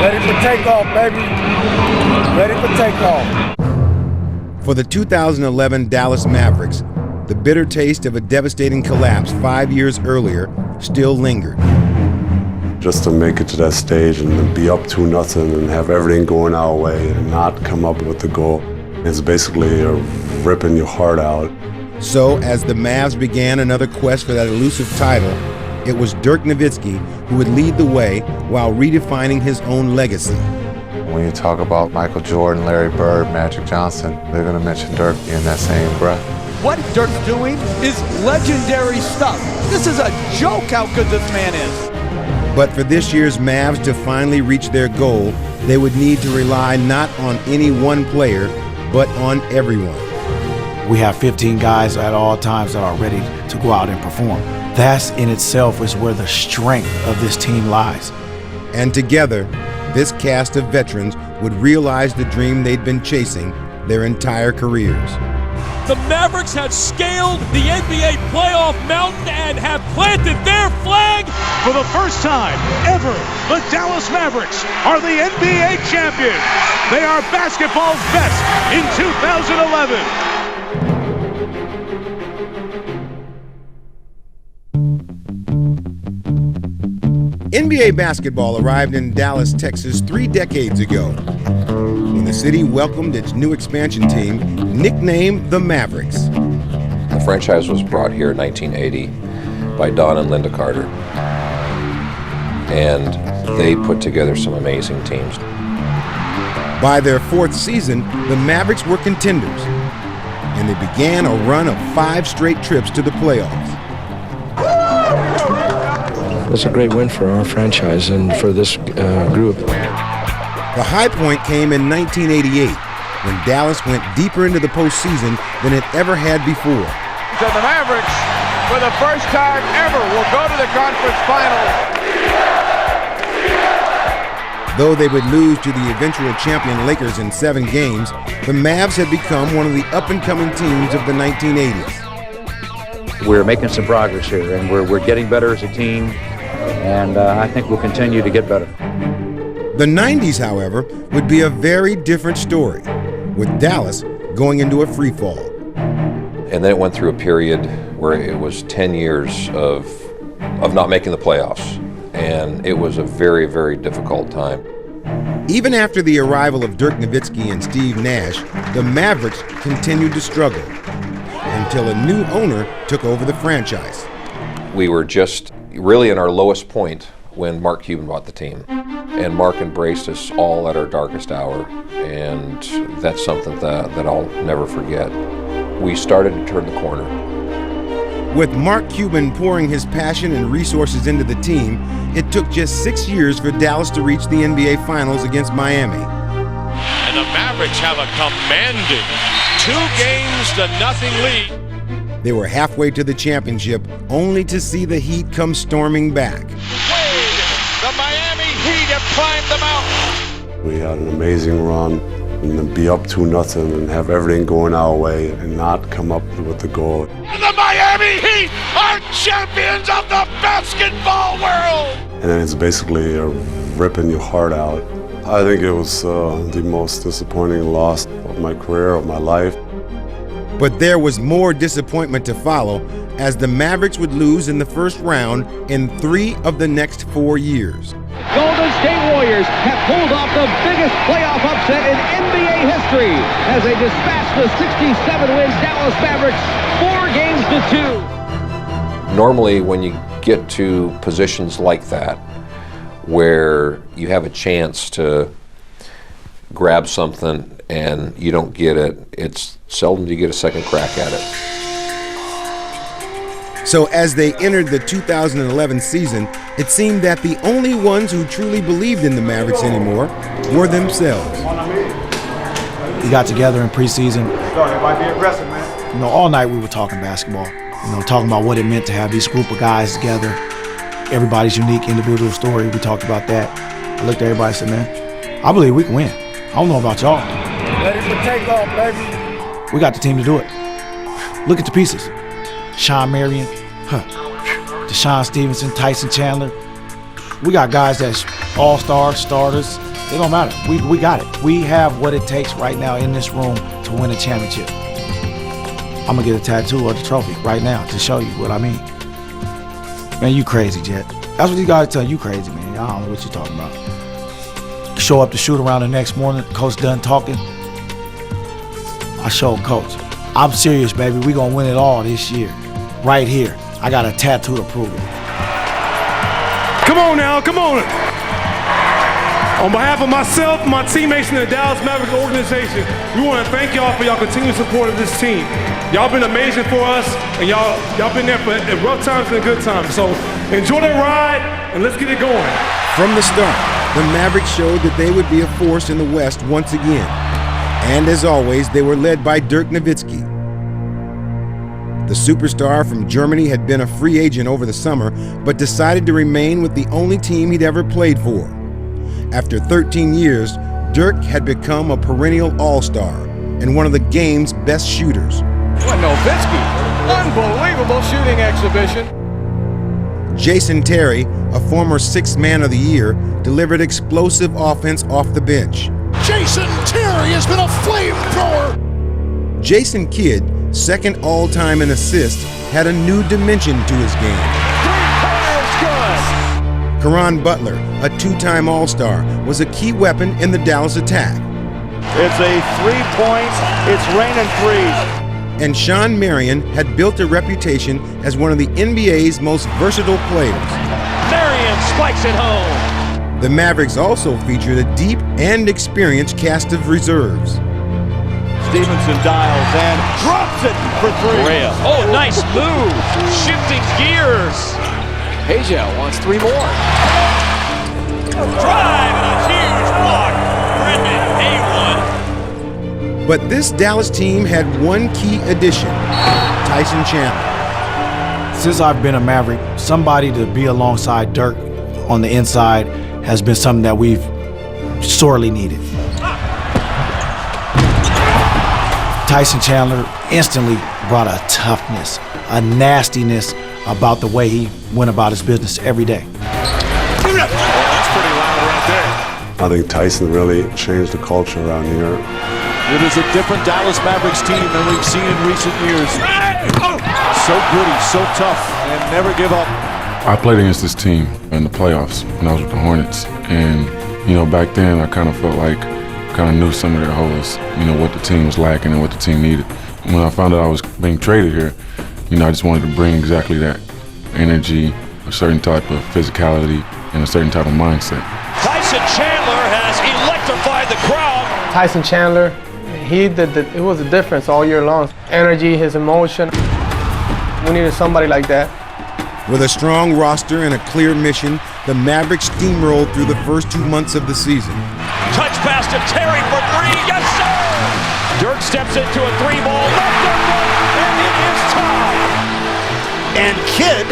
Ready for takeoff, baby. Ready for takeoff. For the 2011 Dallas Mavericks, the bitter taste of a devastating collapse 5 years earlier still lingered. Just to make it to that stage and then be up 2-0 and have everything going our way and not come up with the goal, it's basically ripping your heart out. So as the Mavs began another quest for that elusive title, it was Dirk Nowitzki who would lead the way while redefining his own legacy. When you talk about Michael Jordan, Larry Bird, Magic Johnson, they're going to mention Dirk in that same breath. What Dirk's doing is legendary stuff. This is a joke how good this man is. But for this year's Mavs to finally reach their goal, they would need to rely not on any one player, but on everyone. We have 15 guys at all times that are ready to go out and perform. That in itself is where the strength of this team lies. And together, this cast of veterans would realize the dream they'd been chasing their entire careers. The Mavericks have scaled the NBA playoff mountain and have planted their flag. For the first time ever, the Dallas Mavericks are the NBA champions. They are basketball's best in 2011. NBA basketball arrived in Dallas, Texas 3 decades ago, when the city welcomed its new expansion team, nicknamed the Mavericks. The franchise was brought here in 1980 by Don and Linda Carter, and they put together some amazing teams. By their 4th season, the Mavericks were contenders, and they began a run of 5 straight trips to the playoffs. It's a great win for our franchise and for this group. The high point came in 1988, when Dallas went deeper into the postseason than it ever had before. So the Mavericks, for the first time ever, will go to the conference finals. Though they would lose to the eventual champion Lakers in 7 games, the Mavs had become one of the up-and-coming teams of the 1980s. We're making some progress here, and we're getting better as a team, and I think we'll continue to get better. The 90s, however, would be a very different story, with Dallas going into a free fall. And then it went through a period where it was 10 years of not making the playoffs, and it was a very, very difficult time. Even after the arrival of Dirk Nowitzki and Steve Nash, the Mavericks continued to struggle until a new owner took over the franchise. We were just really in our lowest point when Mark Cuban bought the team. And Mark embraced us all at our darkest hour, and that's something that I'll never forget. We started to turn the corner. With Mark Cuban pouring his passion and resources into the team, it took just 6 years for Dallas to reach the NBA Finals against Miami. And the Mavericks have a commanding 2-0 lead. They were halfway to the championship, only to see the Heat come storming back. The Miami Heat have climbed the mountain. We had an amazing run, and then be up 2-0 and have everything going our way and not come up with the goal. And the Miami Heat are champions of the basketball world. And then it's basically ripping your heart out. I think it was the most disappointing loss of my career, of my life. But there was more disappointment to follow, as the Mavericks would lose in the first round in 3 of the next 4 years. Golden State Warriors have pulled off the biggest playoff upset in NBA history as they dispatch the 67-win Dallas Mavericks 4 games to 2. Normally, when you get to positions like that, where you have a chance to grab something and you don't get it, it's seldom you get a second crack at it. So as they entered the 2011 season, it seemed that the only ones who truly believed in the Mavericks anymore were themselves. We got together in preseason. It might be aggressive, man. All night we were talking basketball. Talking about what it meant to have this group of guys together. Everybody's unique individual story. We talked about that. I looked at everybody and said, man, I believe we can win. I don't know about y'all. Ready for takeoff, baby. We got the team to do it. Look at the pieces. Sean Marion, Deshaun Stevenson, Tyson Chandler. We got guys that's all-stars, starters. It don't matter. We got it. We have what it takes right now in this room to win a championship. I'm gonna get a tattoo of the trophy right now to show you what I mean. Man, you crazy, Jet. That's what you gotta tell you crazy, man. I don't know what you're talking about. Show up to shoot around the next morning, coach done talking. I showed coach, I'm serious, baby. We gonna win it all this year. Right here. I got a tattoo to prove it. Come on now, come on. On behalf of myself, my teammates in the Dallas Mavericks organization, we want to thank y'all for y'all continued support of this team. Y'all been amazing for us, and y'all been there for rough times and good times. So enjoy the ride, and let's get it going. From the start, the Mavericks showed that they would be a force in the West once again. And as always, they were led by Dirk Nowitzki. The superstar from Germany had been a free agent over the summer, but decided to remain with the only team he'd ever played for. After 13 years, Dirk had become a perennial all-star and one of the game's best shooters. What Nowitzki, unbelievable shooting exhibition. Jason Terry, a former Sixth Man of the Year, delivered explosive offense off the bench. Jason Terry has been a flamethrower. Jason Kidd, second all-time in assists, had a new dimension to his game. Three-pointer's good. Caron Butler, a two-time All-Star, was a key weapon in the Dallas attack. It's a 3-point, it's raining threes. And Sean Marion had built a reputation as one of the NBA's most versatile players. Marion spikes it home. The Mavericks also featured a deep and experienced cast of reserves. Stevenson dials and drops it for three. Correa. Oh, nice move. Shifting gears. Hazel wants 3 more. Drive and a huge block. Brendan Haywood. But this Dallas team had one key addition, Tyson Chandler. Since I've been a Maverick, somebody to be alongside Dirk on the inside has been something that we've sorely needed. Tyson Chandler instantly brought a toughness, a nastiness about the way he went about his business every day. That's pretty loud right there. I think Tyson really changed the culture around here. It is a different Dallas Mavericks team than we've seen in recent years. So gritty, so tough, and never give up. I played against this team in the playoffs when I was with the Hornets, and back then I kind of felt like kind of knew some of their holes, what the team was lacking and what the team needed. When I found out I was being traded here, I just wanted to bring exactly that energy, a certain type of physicality, and a certain type of mindset. Tyson Chandler has electrified the crowd. Tyson Chandler, it was a difference all year long. Energy, his emotion. We needed somebody like that. With a strong roster and a clear mission, the Mavericks steamrolled through the first 2 months of the season. Touch pass to Terry for 3. Yes, sir! Dirk steps into a 3-ball. Left and right, and it is tied. And Kidd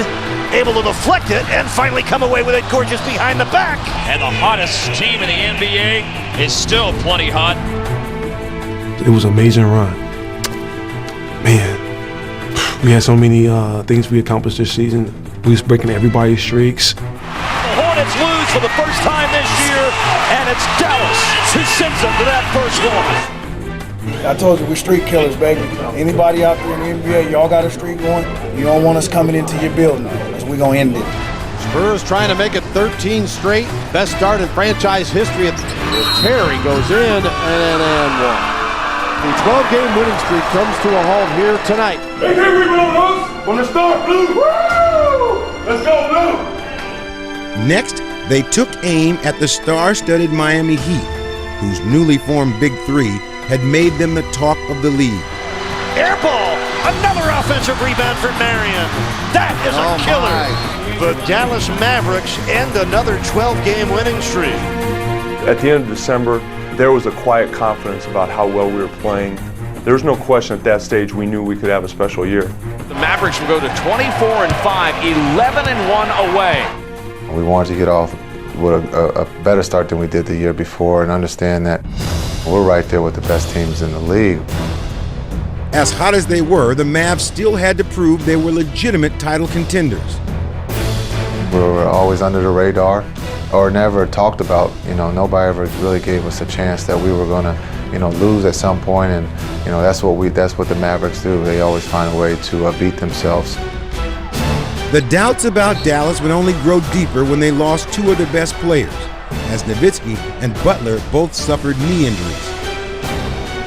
able to deflect it and finally come away with it gorgeous behind the back. And the hottest team in the NBA is still plenty hot. It was an amazing run. Man, we had so many things we accomplished this season. We was breaking everybody's streaks. The Hornets lose for the first time this year, and it's Dallas who sends them to that first one. I told you, we're streak killers, baby. Anybody out there in the NBA, y'all got a streak going, you don't want us coming into your building, because we're going to end it. Spurs trying to make it 13 straight. Best start in franchise history. Terry goes in and one. The 12-game winning streak comes to a halt here tonight. Hey, here we go, Rose. From the start, Blue. Woo! Let's go, Blue. Next, they took aim at the star-studded Miami Heat, whose newly formed Big Three had made them the talk of the league. Air ball, another offensive rebound for Marion. That is a killer. The Dallas Mavericks end another 12-game winning streak. At the end of December, there was a quiet confidence about how well we were playing. There was no question at that stage we knew we could have a special year. The Mavericks will go to 24-5, 11-1 away. We wanted to get off with a better start than we did the year before and understand that we're right there with the best teams in the league. As hot as they were, the Mavs still had to prove they were legitimate title contenders. We were always under the radar. or never talked about. Nobody ever really gave us a chance that we were going to, lose at some point, and that's what the Mavericks do. They always find a way to beat themselves. The doubts about Dallas would only grow deeper when they lost two of their best players, as Nowitzki and Butler both suffered knee injuries.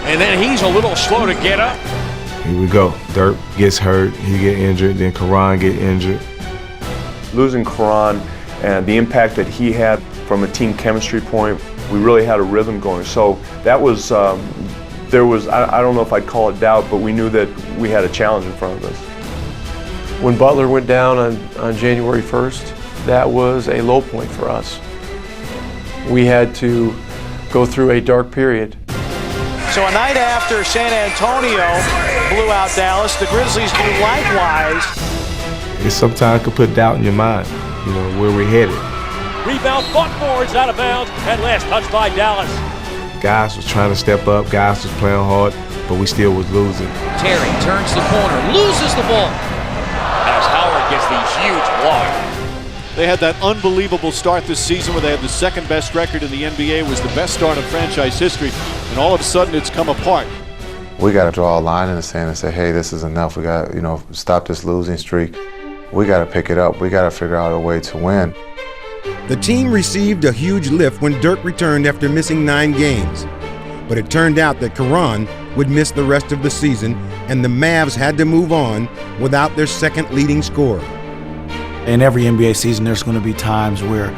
And then he's a little slow to get up. Here we go. Dirk gets hurt, he get injured, then Karan get injured. Losing Karan and the impact that he had from a team chemistry point, we really had a rhythm going. So that was, there was, I don't know if I'd call it doubt, but we knew that we had a challenge in front of us. When Butler went down on January 1st, that was a low point for us. We had to go through a dark period. So a night after San Antonio blew out Dallas, the Grizzlies do likewise. It sometimes could put doubt in your mind, where we're headed. Rebound, Buckmore's out of bounds, and last touch by Dallas. Guys was trying to step up, guys was playing hard, but we still was losing. Terry turns the corner, loses the ball. As Howard gets the huge block. They had that unbelievable start this season where they had the second best record in the NBA. It was the best start of franchise history, and all of a sudden it's come apart. We got to draw a line in the sand and say, hey, this is enough. We got to, stop this losing streak. We got to pick it up. We got to figure out a way to win. The team received a huge lift when Dirk returned after missing 9 games. But it turned out that Karan would miss the rest of the season, and the Mavs had to move on without their second leading scorer. In every NBA season, there's going to be times where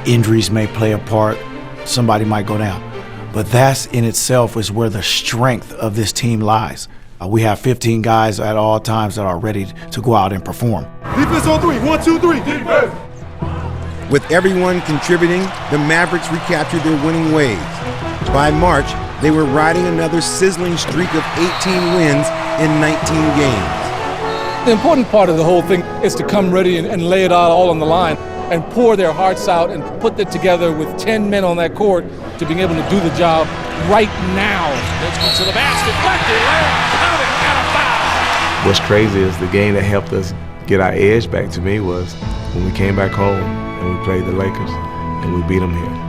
injuries may play a part, somebody might go down. But that's in itself is where the strength of this team lies. We have 15 guys at all times that are ready to go out and perform. Defense on 3, 1, 2, 3, defense! With everyone contributing, the Mavericks recaptured their winning ways. By March, they were riding another sizzling streak of 18 wins in 19 games. The important part of the whole thing is to come ready and lay it out all on the line and pour their hearts out and put it together with 10 men on that court to being able to do the job right now. To the basket, counted, and a foul. What's crazy is the game that helped us get our edge back to me was when we came back home and we played the Lakers and we beat them here.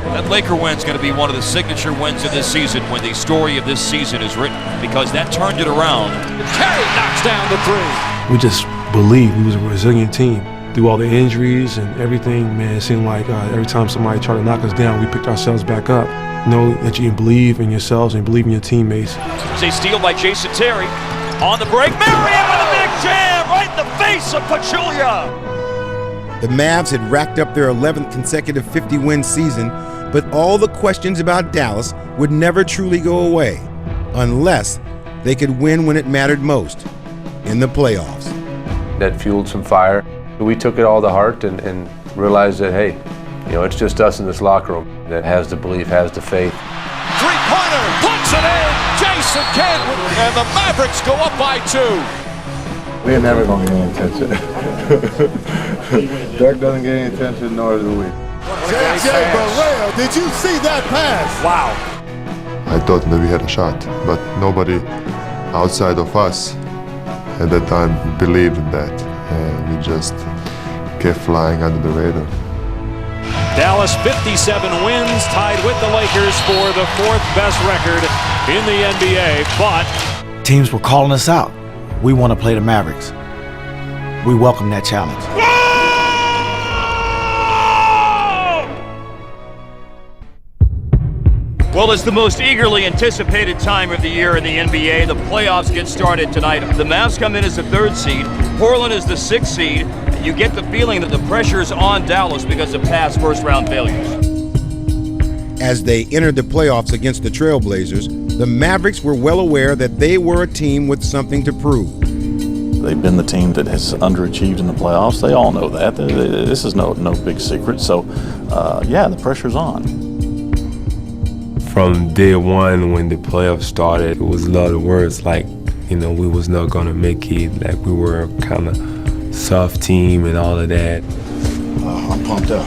That Laker win's going to be one of the signature wins of this season when the story of this season is written, because that turned it around. Terry knocks down the 3. We just believed we was a resilient team. Through all the injuries and everything, man, it seemed like every time somebody tried to knock us down, we picked ourselves back up. Know that you can believe in yourselves and believe in your teammates. There's a steal by Jason Terry. On the break, Marion with a big jam right in the face of Pachulia. The Mavs had racked up their 11th consecutive 50-win season, but all the questions about Dallas would never truly go away unless they could win when it mattered most, in the playoffs. That fueled some fire. We took it all to heart and realized that, hey, it's just us in this locker room that has the belief, has the faith. Three-pointer, puts it in, Jason Kidd, and the Mavericks go up by 2. We're never going to get any attention. Dirk doesn't get any attention, nor do we. J.J. Barea, did you see that pass? Wow. I thought that we had a shot, but nobody outside of us at that time believed in that. We just kept flying under the radar. Dallas 57 wins, tied with the Lakers for the 4th best record in the NBA, but Teams were calling us out. We want to play the Mavericks. We welcome that challenge. Well, it's the most eagerly anticipated time of the year in the NBA. The playoffs get started tonight. The Mavs come in as the 3rd seed. Portland is the 6th seed. You get the feeling that the pressure is on Dallas because of past first-round failures. As they entered the playoffs against the Trailblazers, the Mavericks were well aware that they were a team with something to prove. They've been the team that has underachieved in the playoffs. They all know that. This is no big secret. So, yeah, the pressure's on. From day one when the playoffs started, it was a lot of words like, we was not gonna make it, like we were kind of soft team and all of that. I'm pumped up.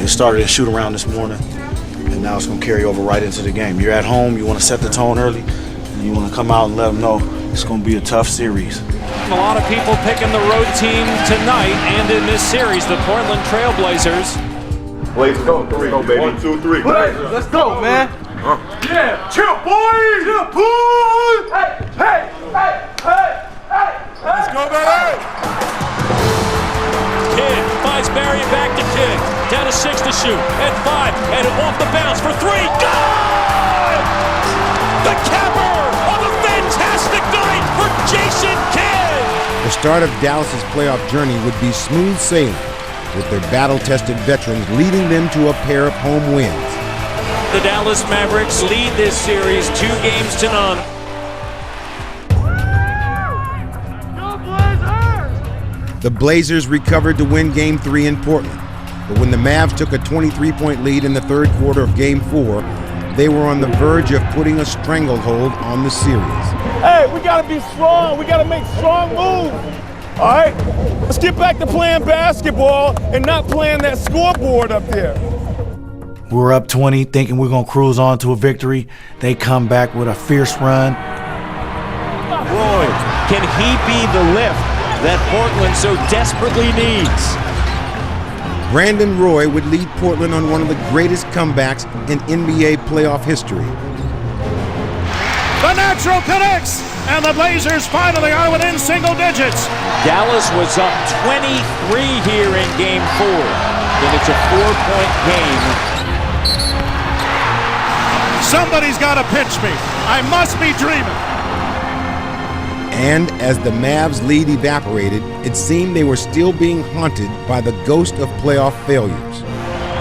It started a shoot around this morning, and now it's gonna carry over right into the game. You're at home, you wanna set the tone early, and you wanna come out and let them know it's gonna be a tough series. a lot of people picking the road team tonight and in this series, the Portland Trailblazers. Let's go. Let's go, baby. 1, 2, 3. Let's go, man. Yeah, chill, boys! Chill, boys! Hey! Let's go, baby! Kidd finds Barry back to Kidd. Down to 6 to shoot. At 5. And off the bounce for 3. Good! The capper of a fantastic night for Jason Kidd! The start of Dallas's playoff journey would be smooth sailing, with their battle-tested veterans leading them to a pair of home wins. The Dallas Mavericks lead this series 2-0. The Blazers recovered to win Game 3 in Portland, but when the Mavs took a 23-point lead in the third quarter of Game 4, they were on the verge of putting a stranglehold on the series. Hey, we gotta be strong. We gotta make strong moves. All right? Let's get back to playing basketball and not playing that scoreboard up there. We were up 20, thinking we're going to cruise on to a victory. They come back with a fierce run. Roy, can he be the lift that Portland so desperately needs? Brandon Roy would lead Portland on one of the greatest comebacks in NBA playoff history. The natural connects, and the Blazers finally are within single digits. Dallas was up 23 here in Game 4, and it's a 4-point game. Somebody's got to pitch me. I must be dreaming. And as the Mavs' lead evaporated, it seemed they were still being haunted by the ghost of playoff failures.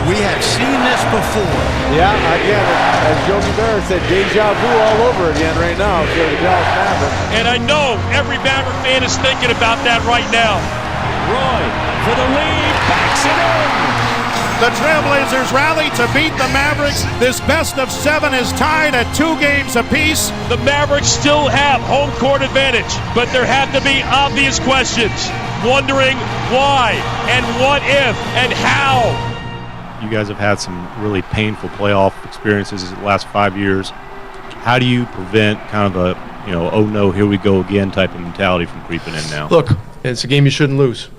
We have seen this before. Yeah, again, as Yogi Berra said, deja vu all over again right now for the Dallas Mavericks. And I know every Maverick fan is thinking about that right now. Roy for the lead, backs it in. The Trailblazers rally to beat the Mavericks. This best of 7 is tied at 2 games apiece. The Mavericks still have home court advantage, but there have to be obvious questions. Wondering why and what if and how. You guys have had some really painful playoff experiences the last 5 years. How do you prevent kind of a, oh no, here we go again type of mentality from creeping in now? Look, it's a game you shouldn't lose.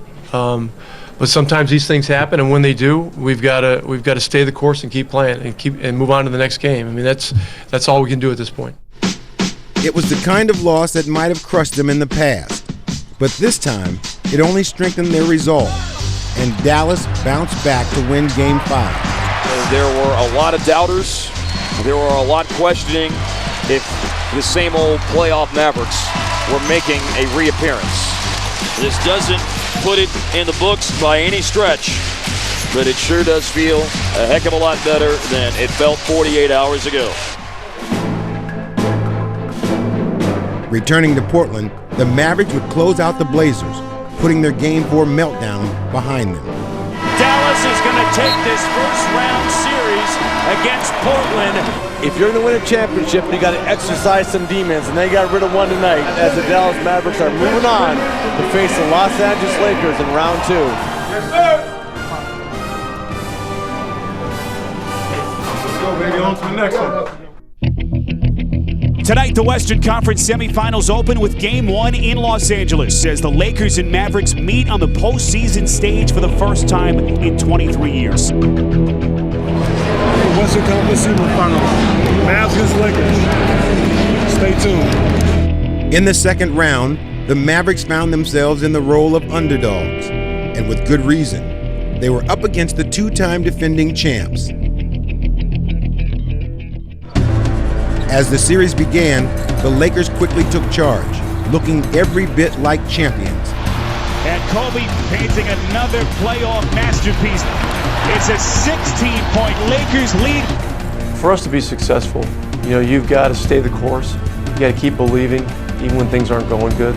But sometimes these things happen, and when they do, we've got to stay the course and keep playing and move on to the next game. I mean, that's all we can do at this point. It was the kind of loss that might have crushed them in the past, but this time it only strengthened their resolve, and Dallas bounced back to win Game 5. There were a lot of doubters. There were a lot questioning if the same old playoff Mavericks were making a reappearance. This doesn't put it in the books by any stretch, but it sure does feel a heck of a lot better than it felt 48 hours ago. Returning to Portland, the Mavericks would close out the Blazers, putting their Game 4 meltdown behind them. Dallas is going to take this first round series against Portland. If you're going to win a championship, you got to exercise some demons, and they got rid of one tonight as the Dallas Mavericks are moving on to face the Los Angeles Lakers in round 2. Yes, sir. Let's go, baby. On to the next one. Tonight, the Western Conference semifinals open with Game 1 in Los Angeles as the Lakers and Mavericks meet on the postseason stage for the first time in 23 years. Western Conference semifinals. Mavs against Lakers. Stay tuned. In the second round, the Mavericks found themselves in the role of underdogs, and with good reason. They were up against the two-time defending champs. As the series began, the Lakers quickly took charge, looking every bit like champions. And Kobe painting another playoff masterpiece. It's a 16-point Lakers lead. For us to be successful, you've got to stay the course. You got to keep believing, even when things aren't going good.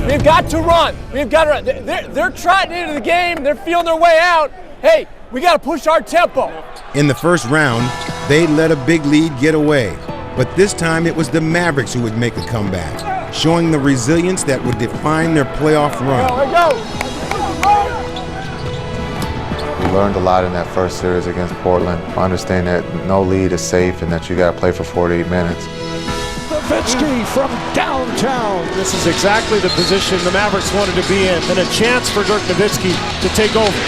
We've got to run. We've got to run. They're trotting into the game. They're feeling their way out. Hey, we got to push our tempo. In the first round, they let a big lead get away. But this time it was the Mavericks who would make a comeback, showing the resilience that would define their playoff run. We learned a lot in that first series against Portland. Understand that no lead is safe and that you got to play for 48 minutes. Nowitzki from downtown. This is exactly the position the Mavericks wanted to be in, and a chance for Dirk Nowitzki to take over.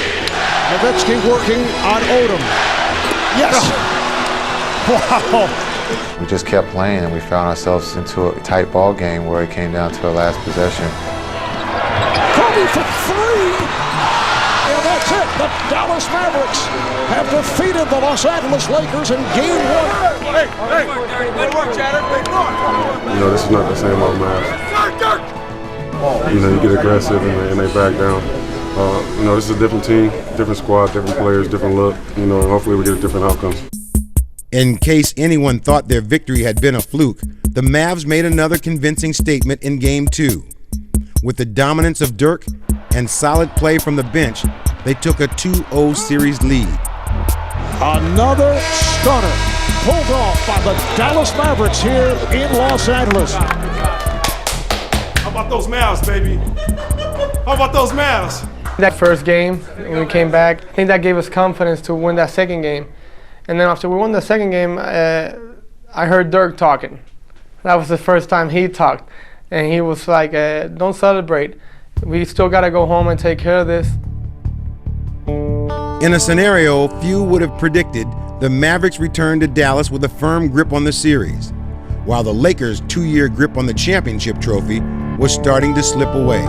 Nowitzki working on Odom. Yes. Wow. We just kept playing, and we found ourselves into a tight ball game where it came down to the last possession. Kobe for three. And that's it. The Dallas Mavericks have defeated the Los Angeles Lakers in Game 1. Hey, good work, Chatter. You know, this is not the same old Mavs. You know, you get aggressive and they back down. You know, this is a different team, different squad, different players, different look. You know, hopefully we get a different outcome. In case anyone thought their victory had been a fluke, the Mavs made another convincing statement in Game 2. With the dominance of Dirk and solid play from the bench, they took a 2-0 series lead. Another stunner pulled off by the Dallas Mavericks here in Los Angeles. How about those Mavs, baby? How about those Mavs? That first game, when we came back, I think that gave us confidence to win that second game. And then after we won the second game, I heard Dirk talking. That was the first time he talked. And he was like, don't celebrate. We still got to go home and take care of this. In a scenario few would have predicted, the Mavericks returned to Dallas with a firm grip on the series, while the Lakers' 2-year grip on the championship trophy was starting to slip away.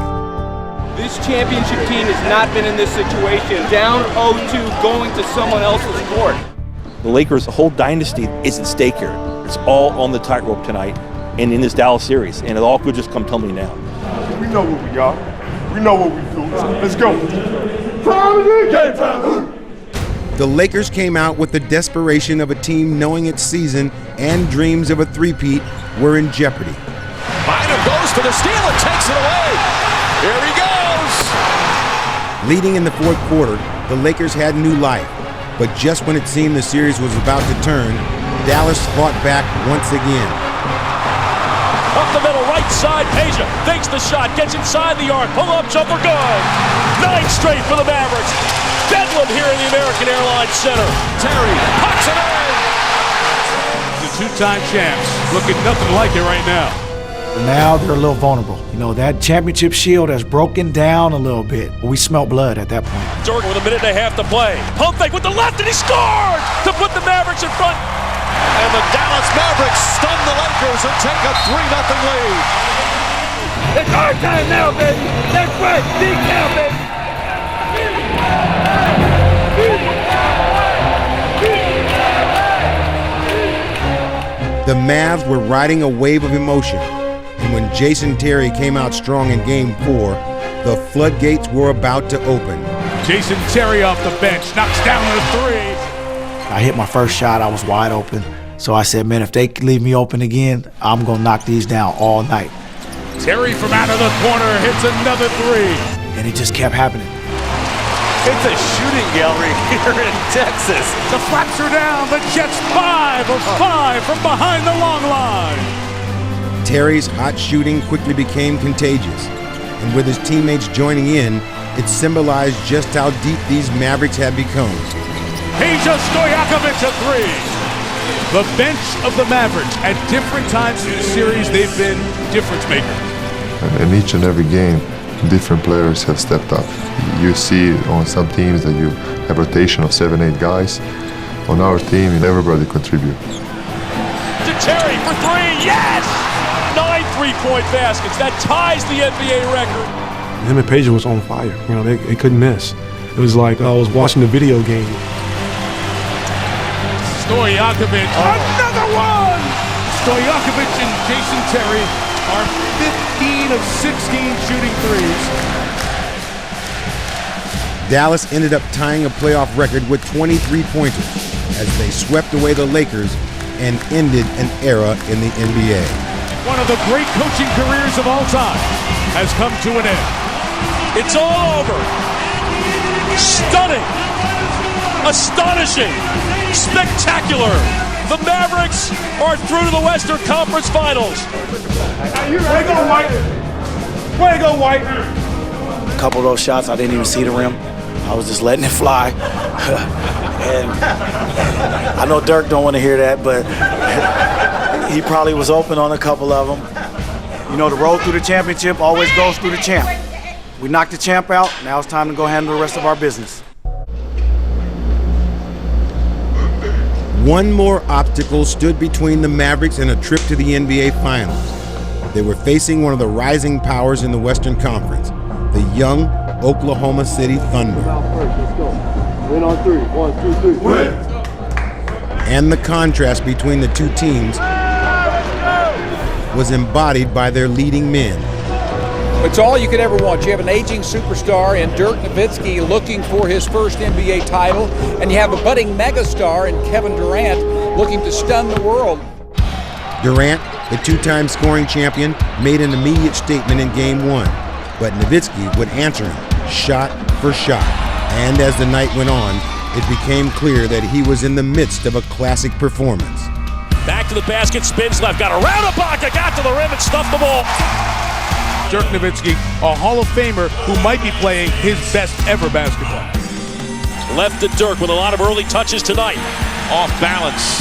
This championship team has not been in this situation. Down 0-2, going to someone else's court. The Lakers' whole dynasty is at stake here. It's all on the tightrope tonight and in this Dallas series, and it all could just come tumbling down. We know what we are. We know what we do. Let's go. The Lakers came out with the desperation of a team knowing its season and dreams of a three-peat were in jeopardy. Bynum goes for the steal and takes it away. Here he goes. Leading in the fourth quarter, the Lakers had new life, but just when it seemed the series was about to turn, Dallas fought back once again. Up the middle, right side, Peja fakes the shot, gets inside the arc, pull-up jumper, good. 9 straight for the Mavericks. Bedlam here in the American Airlines Center. Terry pucks it in. The two-time champs looking nothing like it right now. Now they're a little vulnerable. You know, that championship shield has broken down a little bit. We smelt blood at that point. Dirk with a minute and a half to play. Pump fake with the left, and he scored to put the Mavericks in front. And the Dallas Mavericks stun the Lakers and take a 3-0 lead. It's our time now, baby. That's right. Big now, baby. The Mavs were riding a wave of emotion, and when Jason Terry came out strong in Game 4, the floodgates were about to open. Jason Terry off the bench, knocks down the 3. I hit my first shot, I was wide open. So I said, man, if they leave me open again, I'm gonna knock these down all night. Terry from out of the corner hits another 3. And it just kept happening. It's a shooting gallery here in Texas. The flaps are down. The Jets 5 of 5 from behind the long line. Terry's hot shooting quickly became contagious, and with his teammates joining in, it symbolized just how deep these Mavericks had become. Peja Stojakovic a 3. The bench of the Mavericks at different times in the series, they've been difference makers. In each and every game, different players have stepped up. You see on some teams that you have rotation of 7-8 guys. On our team, everybody contribute. To Terry for 3, yes! 9 3-point baskets. That ties the NBA record. Him and Peja was on fire. You know, they couldn't miss. It was like I was watching a video game. Stojakovic, another one! Stojakovic and Jason Terry are 15 of 16 shooting threes. Dallas ended up tying a playoff record with 23 pointers as they swept away the Lakers and ended an era in the NBA. One of the great coaching careers of all time has come to an end. It's all over. Stunning. Astonishing. Spectacular. The Mavericks are through to the Western Conference Finals. Way to go, White. Way to go, White. A couple of those shots, I didn't even see the rim. I was just letting it fly. And I know Dirk don't want to hear that, but he probably was open on a couple of them. You know, the road through the championship always goes through the champ. We knocked the champ out. Now it's time to go handle the rest of our business. One more obstacle stood between the Mavericks and a trip to the NBA Finals. They were facing one of the rising powers in the Western Conference, the young Oklahoma City Thunder. Win on three. 1, 2, 3. Win! And the contrast between the two teams was embodied by their leading men. It's all you could ever want. You have an aging superstar in Dirk Nowitzki looking for his first NBA title, and you have a budding megastar in Kevin Durant looking to stun the world. Durant, the two-time scoring champion, made an immediate statement in Game 1, but Nowitzki would answer him shot for shot. And as the night went on, it became clear that he was in the midst of a classic performance. Back to the basket, spins left, got around Ibaka, got to the rim and stuffed the ball. Dirk Nowitzki, a Hall of Famer who might be playing his best ever basketball. Left to Dirk with a lot of early touches tonight. Off balance.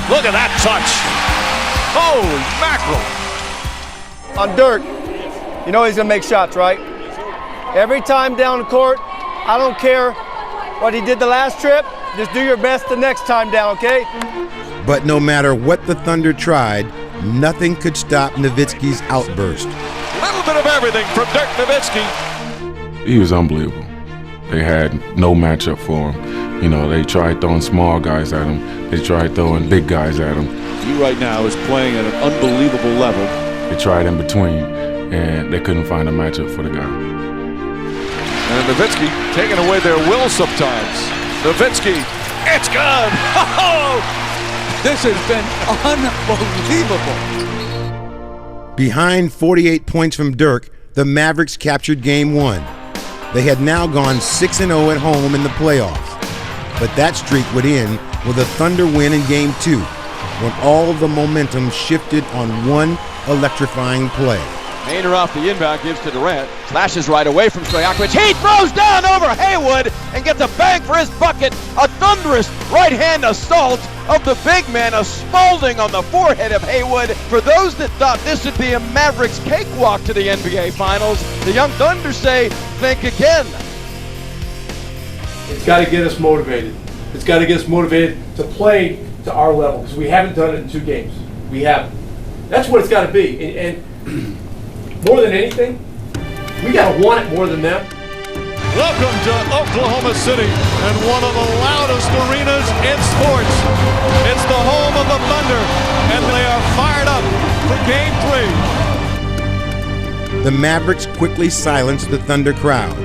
Look at that touch. Holy mackerel. On Dirk, you know he's going to make shots, right? Every time down the court, I don't care what he did the last trip, just do your best the next time down, okay? But no matter what the Thunder tried, nothing could stop Nowitzki's outburst. Little bit of everything from Dirk Nowitzki. He was unbelievable. They had no matchup for him. You know, they tried throwing small guys at him. They tried throwing big guys at him. He right now is playing at an unbelievable level. They tried in between, and they couldn't find a matchup for the guy. And Nowitzki taking away their will sometimes. Nowitzki, it's good! Oh! This has been unbelievable. Behind 48 points from Dirk, the Mavericks captured Game 1. They had now gone 6-0 at home in the playoffs. But that streak would end with a Thunder win in Game 2, when all the momentum shifted on one electrifying play. Maynard off the inbound, gives to Durant. Slashes right away from Stojakovic. He throws down over Haywood and gets a bang for his bucket. A thunderous right-hand assault of the big man, a Spalding on the forehead of Haywood. For those that thought this would be a Mavericks cakewalk to the NBA Finals, the young Thunder say, think again. It's got to get us motivated. It's got to get us motivated to play to our level, because we haven't done it in 2 games. We haven't. That's what it's got to be. And more than anything, we got to want it more than them. Welcome to Oklahoma City and one of the loudest arenas in sports. It's the home of the Thunder, and they are fired up for Game 3. The Mavericks quickly silenced the Thunder crowd,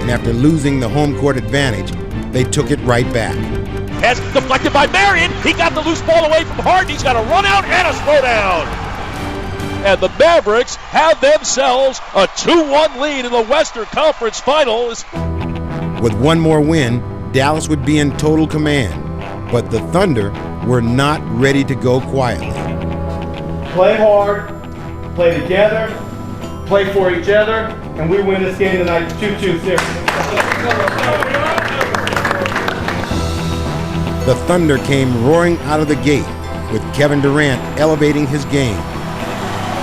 and after losing the home court advantage, they took it right back. Pass deflected by Marion. He got the loose ball away from Harden. He's got a run out and a slow down. And the Mavericks have themselves a 2-1 lead in the Western Conference Finals. With one more win, Dallas would be in total command, but the Thunder were not ready to go quietly. Play hard, play together, play for each other, and we win this game tonight 2-2 series. The Thunder came roaring out of the gate, with Kevin Durant elevating his game.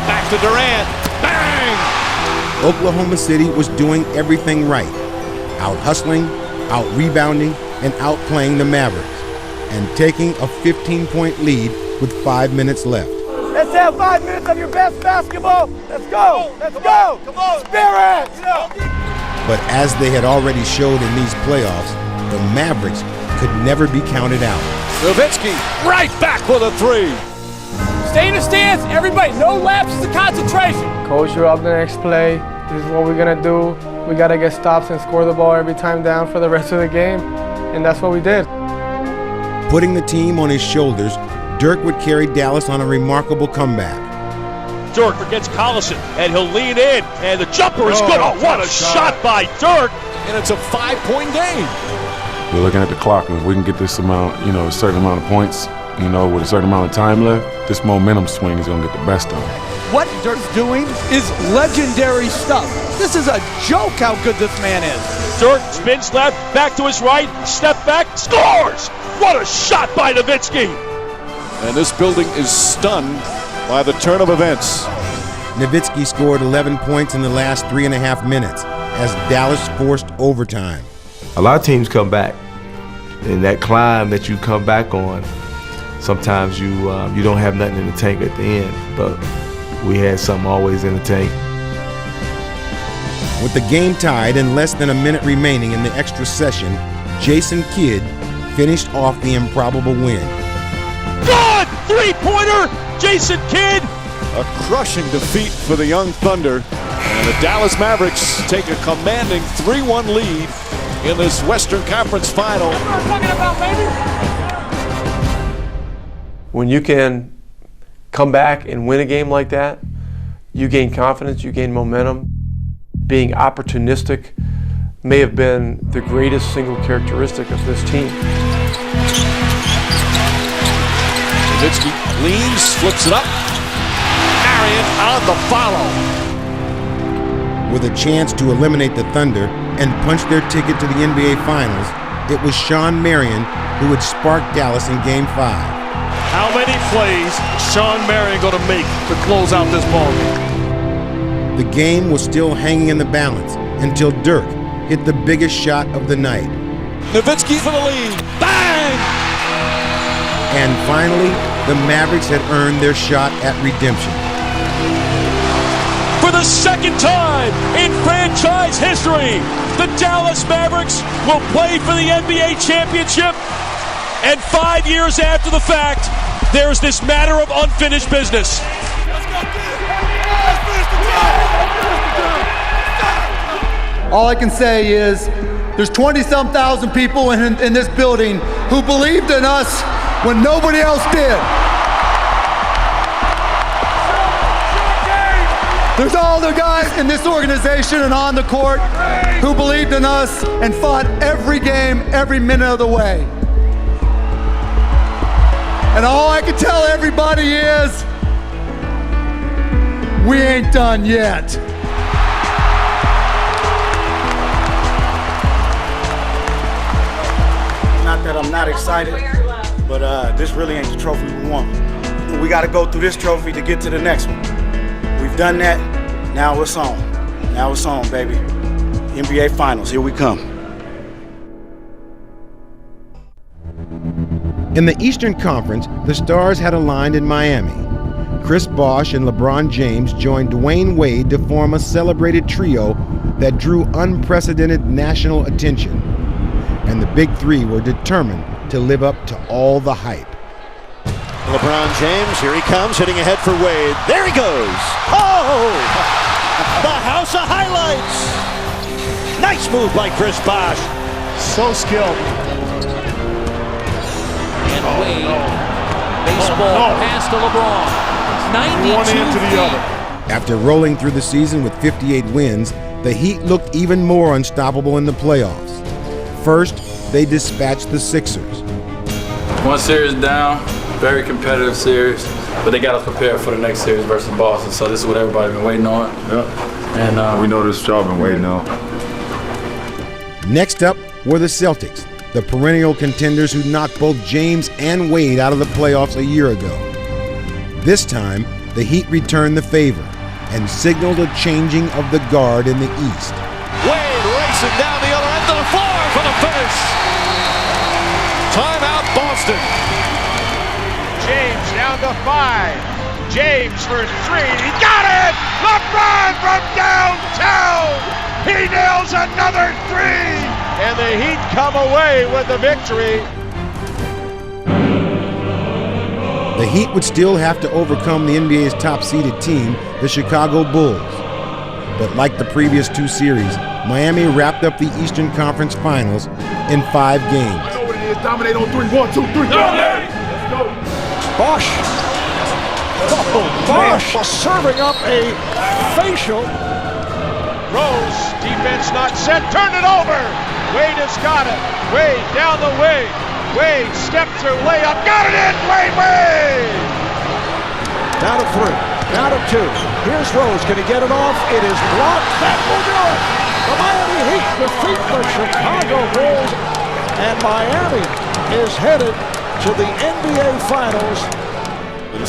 Back to Durant. Bang! Oklahoma City was doing everything right, out-hustling, out-rebounding, and outplaying the Mavericks, and taking a 15-point lead with 5 minutes left. Let's have 5 minutes of your best basketball. Let's go. Let's go. Come on. Spirit. But as they had already showed in these playoffs, the Mavericks could never be counted out. Nowitzki right back with a 3. Stay in the stance, everybody. No lapses of concentration. Coach, you're up the next play. This is what we're going to do. We got to get stops and score the ball every time down for the rest of the game. And that's what we did. Putting the team on his shoulders, Dirk would carry Dallas on a remarkable comeback. Dirk against Collison, and he'll lean in, and the jumper is good. Oh, what a shot by Dirk! And it's a 5-point game. We're looking at the clock, and if we can get this amount, a certain amount of points, with a certain amount of time left, this momentum swing is going to get the best of it. What Dirk's doing is legendary stuff. This is a joke how good this man is. Dirk spins left, back to his right, step back, scores! What a shot by Nowitzki! And this building is stunned by the turn of events. Nowitzki scored 11 points in the last 3.5 minutes as Dallas forced overtime. A lot of teams come back And that climb that you come back on, sometimes you don't have nothing in the tank at the end, but we had something always in the tank. With the game tied and less than a minute remaining in the extra session, Jason Kidd finished off the improbable win. Good! Three-pointer! Jason Kidd! A crushing defeat for the Young Thunder. And the Dallas Mavericks take a commanding 3-1 lead in this Western Conference Final. When you can come back and win a game like that, you gain confidence, you gain momentum. Being opportunistic may have been the greatest single characteristic of this team. Nowitzki leans, flips it up. Marion on the follow. With a chance to eliminate the Thunder and punch their ticket to the NBA Finals, it was Shawn Marion who would spark Dallas in Game 5. How many plays Shawn Marion going to make to close out this ballgame? The game was still hanging in the balance until Dirk hit the biggest shot of the night. Nowitzki for the lead. Bang! And finally, the Mavericks had earned their shot at redemption. For the second time in franchise history, the Dallas Mavericks will play for the NBA championship. And 5 years after the fact, there's this matter of unfinished business. All I can say is there's 20-some thousand people in this building who believed in us when nobody else did. There's all the guys in this organization and on the court who believed in us and fought every game, every minute of the way. And all I can tell everybody is we ain't done yet. Not that I'm not excited, but this really ain't the trophy we want. We got to go through this trophy to get to the next one. We've done that. Now it's on. Now it's on, baby. NBA Finals, here we come. In the Eastern Conference, the Stars had aligned in Miami. Chris Bosh and LeBron James joined Dwayne Wade to form a celebrated trio that drew unprecedented national attention. And the Big Three were determined to live up to all the hype. LeBron James, here he comes, hitting ahead for Wade. There he goes. Oh! The house of highlights. Nice move by Chris Bosh. So skilled. And Wade, baseball pass to LeBron. 92 one end to the other. After rolling through the season with 58 wins, the Heat looked even more unstoppable in the playoffs. First, they dispatched the Sixers. One series down, very competitive series, but they got us prepared for the next series versus Boston, so this is what everybody's been waiting on. Yeah. And we know this job been waiting on. Next up were the Celtics, the perennial contenders who knocked both James and Wade out of the playoffs a year ago. This time, the Heat returned the favor and signaled a changing of the guard in the East. Wade racing down the other end of the floor for the finish. Timeout, Boston. James down to 5. James for 3. He got it! LeBron from downtown! He nails another 3! And the Heat come away with the victory. The Heat would still have to overcome the NBA's top-seeded team, the Chicago Bulls. But like the previous two series, Miami wrapped up the Eastern Conference Finals in 5 games. I know what it is. Dominate on 3. 1, 2, 3. Dominate! Let's go. Bosh. Oh, Bosh serving up a facial. Rose, defense not set, turn it over. Wade has got it. Wade down the way. Wade step through layup, got it in. Wade. Down to 3, down to 2. Here's Rose, can he get it off? It is blocked, that will do it. The Miami Heat defeat the Chicago Bulls, and Miami is headed to the NBA Finals.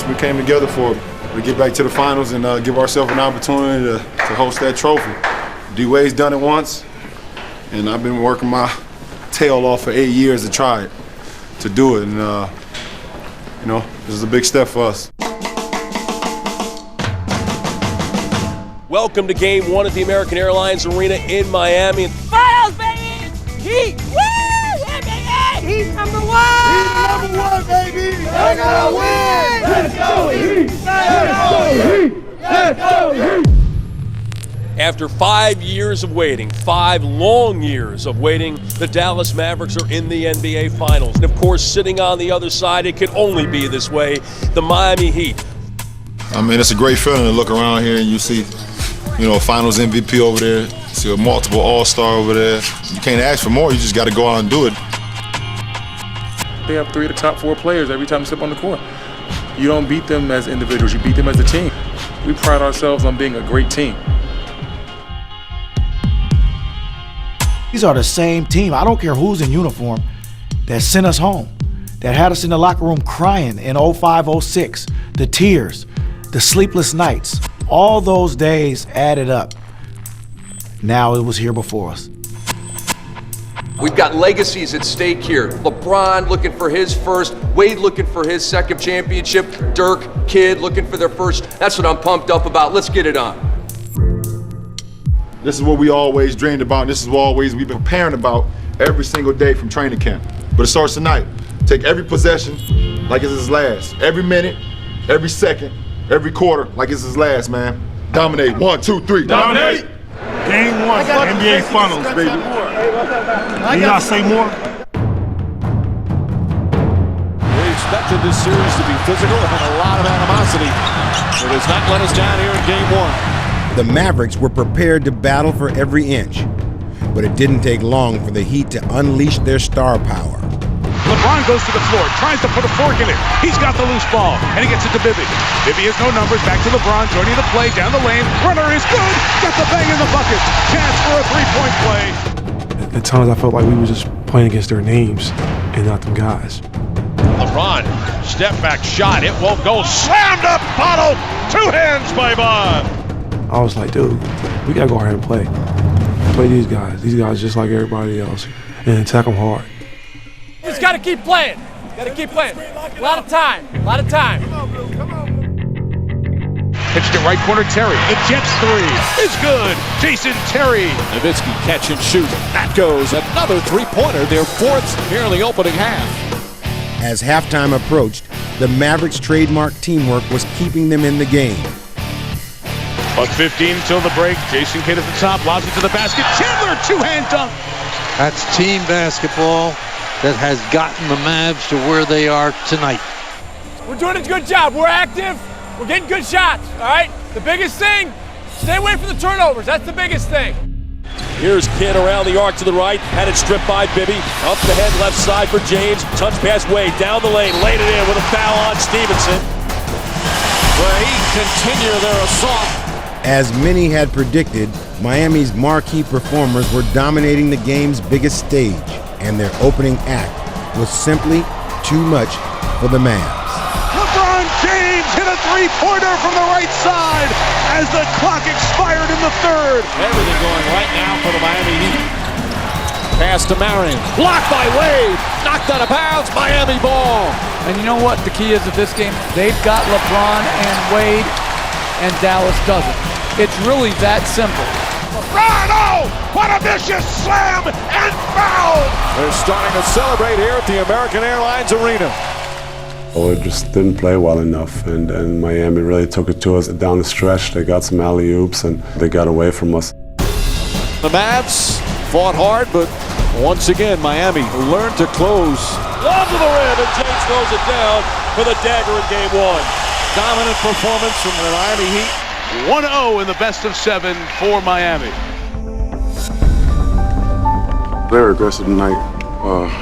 We came together to get back to the finals and give ourselves an opportunity to host that trophy. D-Wade's done it once, and I've been working my tail off for 8 years to try to do it. And, you know, this is a big step for us. Welcome to Game 1 at the American Airlines Arena in Miami. Finals, baby! Heat! Woo! NBA! Heat number one! Heat number one, baby! They're gonna win! Let's go, Heat! Let's go, Heat! Let's go, Heat! After 5 years of waiting, 5 long years of waiting, the Dallas Mavericks are in the NBA Finals. And of course, sitting on the other side, it could only be this way, the Miami Heat. I mean, it's a great feeling to look around here and you see, you know, Finals MVP over there, see a multiple All-Star over there. You can't ask for more, you just got to go out and do it. They have 3 of the top 4 players every time you step on the court. You don't beat them as individuals, you beat them as a team. We pride ourselves on being a great team. These are the same team, I don't care who's in uniform, that sent us home, that had us in the locker room crying in 05, 06, the tears, the sleepless nights. All those days added up. Now it was here before us. We've got legacies at stake here. LeBron looking for his first, Wade looking for his second championship, Dirk, Kidd looking for their first. That's what I'm pumped up about. Let's get it on. This is what we always dreamed about, and this is what always we've been preparing about every single day from training camp. But it starts tonight. Take every possession like it's his last. Every minute, every second, every quarter like it's his last, man. Dominate. 1, 2, 3. Dominate! Game 1, NBA Finals, baby. Can you not say more? We expected this series to be physical and a lot of animosity. It has not let us down here in Game 1. The Mavericks were prepared to battle for every inch, but it didn't take long for the Heat to unleash their star power. LeBron goes to the floor, tries to put a fork in it. He's got the loose ball, and he gets it to Bibby. Bibby has no numbers, back to LeBron, joining the play, down the lane. Runner is good, got the bang in the bucket. Chance for a three-point play. At times I felt like we were just playing against their names and not them guys. LeBron, step back shot, it won't go. Slammed up, bottle, 2 hands by Bob. I was like, dude, we gotta go ahead and play. Play these guys just like everybody else, and attack them hard. Just gotta keep playing. Gotta keep playing. A lot of time. Pitched it right corner, Terry. The Jets 3 is good. Jason Terry. Nowitzki catch and shoot. That goes. Another three-pointer, their 4th nearly opening half. As halftime approached, the Mavericks' trademark teamwork was keeping them in the game. 1:15 till the break. Jason Kidd at the top, lobs it to the basket. Chandler, 2-hand dunk. That's team basketball that has gotten the Mavs to where they are tonight. We're doing a good job. We're active. We're getting good shots. All right? The biggest thing, stay away from the turnovers. That's the biggest thing. Here's Kidd around the arc to the right, had it stripped by Bibby. Up the head, left side for James. Touch pass Wade, down the lane, laid it in with a foul on Stevenson. The Heat continue their assault. As many had predicted, Miami's marquee performers were dominating the game's biggest stage, and their opening act was simply too much for the Mavs. LeBron James hit a three-pointer from the right side as the clock expired in the 3rd. Everything going right now for the Miami Heat. Pass to Marion. Blocked by Wade. Knocked out of bounds. Miami ball. And you know what the key is of this game? They've got LeBron and Wade, and Dallas doesn't. It's really that simple. LeBron, oh, what a vicious slam and foul! They're starting to celebrate here at the American Airlines Arena. We just didn't play well enough, and Miami really took it to us down the stretch. They got some alley-oops, and they got away from us. The Mavs fought hard, but once again, Miami learned to close. Lob to the rim, and James throws it down for the dagger in Game 1. Dominant performance from the Miami Heat. 1-0 in the best of 7 for Miami. Very aggressive tonight.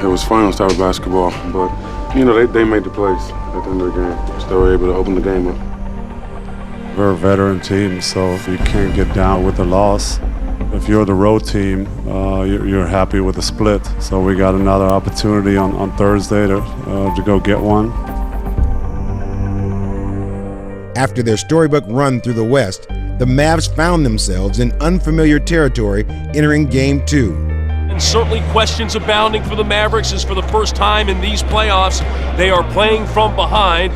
It was finals type of basketball, but you know they made the plays at the end of the game. Still were able to open the game up. We're a veteran team, so you can't get down with the loss. If you're the road team, you're happy with the split. So we got another opportunity on Thursday to go get one. After their storybook run through the West, the Mavs found themselves in unfamiliar territory entering Game 2. And certainly questions abounding for the Mavericks, as for the first time in these playoffs, they are playing from behind.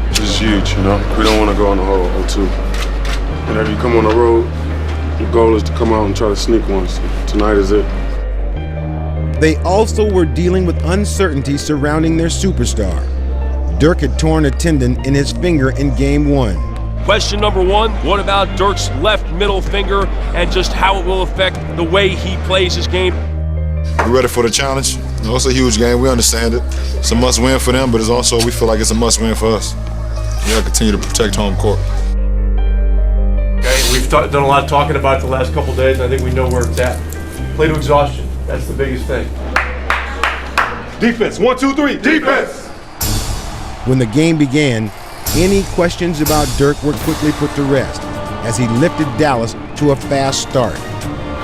This is huge, you know. We don't want to go on the whole 0-2. Whenever you come on the road, the goal is to come out and try to sneak one. So tonight is it. They also were dealing with uncertainty surrounding their superstar. Dirk had torn a tendon in his finger in Game 1. Question number one, what about Dirk's left middle finger and just how it will affect the way he plays his game? We're ready for the challenge. You know, it's a huge game. We understand it. It's a must-win for them, but it's also, we feel like it's a must-win for us. We got to continue to protect home court. Okay, we've done a lot of talking about it the last couple days, and I think we know where it's at. Play to exhaustion. That's the biggest thing. Defense, 1, 2, 3, defense! When the game began, any questions about Dirk were quickly put to rest as he lifted Dallas to a fast start.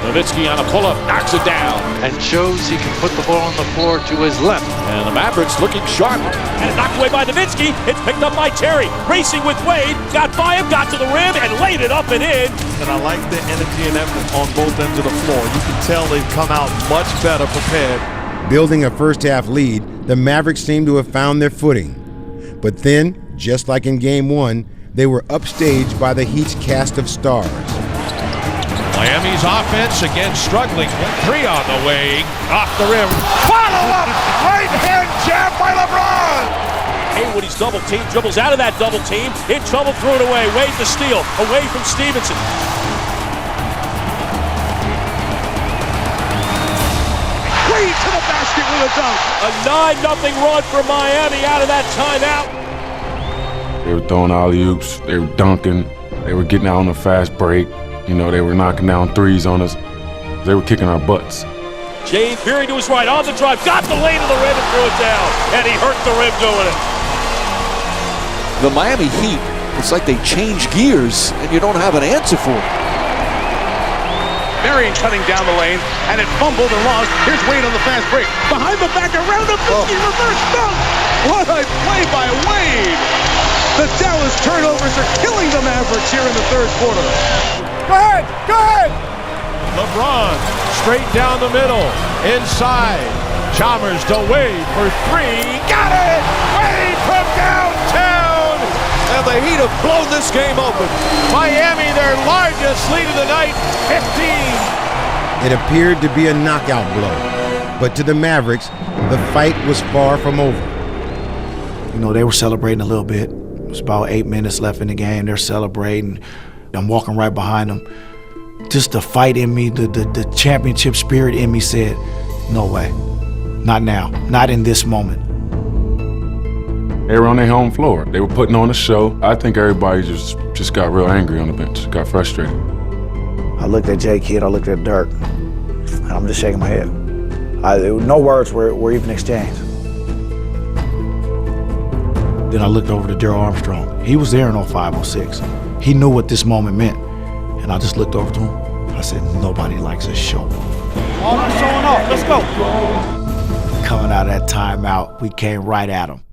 Nowitzki on a pull-up, knocks it down. And shows he can put the ball on the floor to his left. And the Mavericks looking sharp. And knocked away by Nowitzki. It's picked up by Terry. Racing with Wade. Got by him, got to the rim, and laid it up and in. And I like the energy and effort on both ends of the floor. You can tell they've come out much better prepared. Building a first-half lead, the Mavericks seemed to have found their footing. But then, just like in Game 1, they were upstaged by the Heat's cast of stars. Miami's offense again struggling. 3 on the way, off the rim. Follow up! Right hand jab by LeBron! Haywood, he's double teamed, dribbles out of that double team. In trouble, threw it away. Wade the steal, away from Stevenson. Wade to the basket with a dunk. A 9-0 run for Miami out of that timeout. They were throwing alley-oops, they were dunking, they were getting out on a fast break. You know, they were knocking down threes on us. They were kicking our butts. James veering to his right on the drive, got the lane to the rim and threw it down. And he hurt the rim doing it. The Miami Heat, it's like they change gears and you don't have an answer for it. Marion cutting down the lane, and it fumbled and lost. Here's Wade on the fast break. Behind the back, around the 50, reverse dunk. What a play by Wade. The Dallas turnovers are killing the Mavericks here in the third quarter. Go ahead, go ahead! LeBron, straight down the middle, inside. Chalmers to Wade for 3, got it! Wade from downtown! And the Heat have blown this game open. Miami, their largest lead of the night, 15. It appeared to be a knockout blow, but to the Mavericks, the fight was far from over. You know, they were celebrating a little bit. It was about 8 minutes left in the game. They're celebrating. I'm walking right behind them. Just the fight in me, the championship spirit in me said, no way. Not now. Not in this moment. They were on their home floor. They were putting on a show. I think everybody just got real angry on the bench, got frustrated. I looked at J. Kidd, I looked at Dirk, and I'm just shaking my head. No words were even exchanged. Then I looked over to Daryl Armstrong. He was there in 05, 06. He knew what this moment meant. And I just looked over to him. I said, nobody likes a show. All are showing off, let's go. Coming out of that timeout, we came right at him.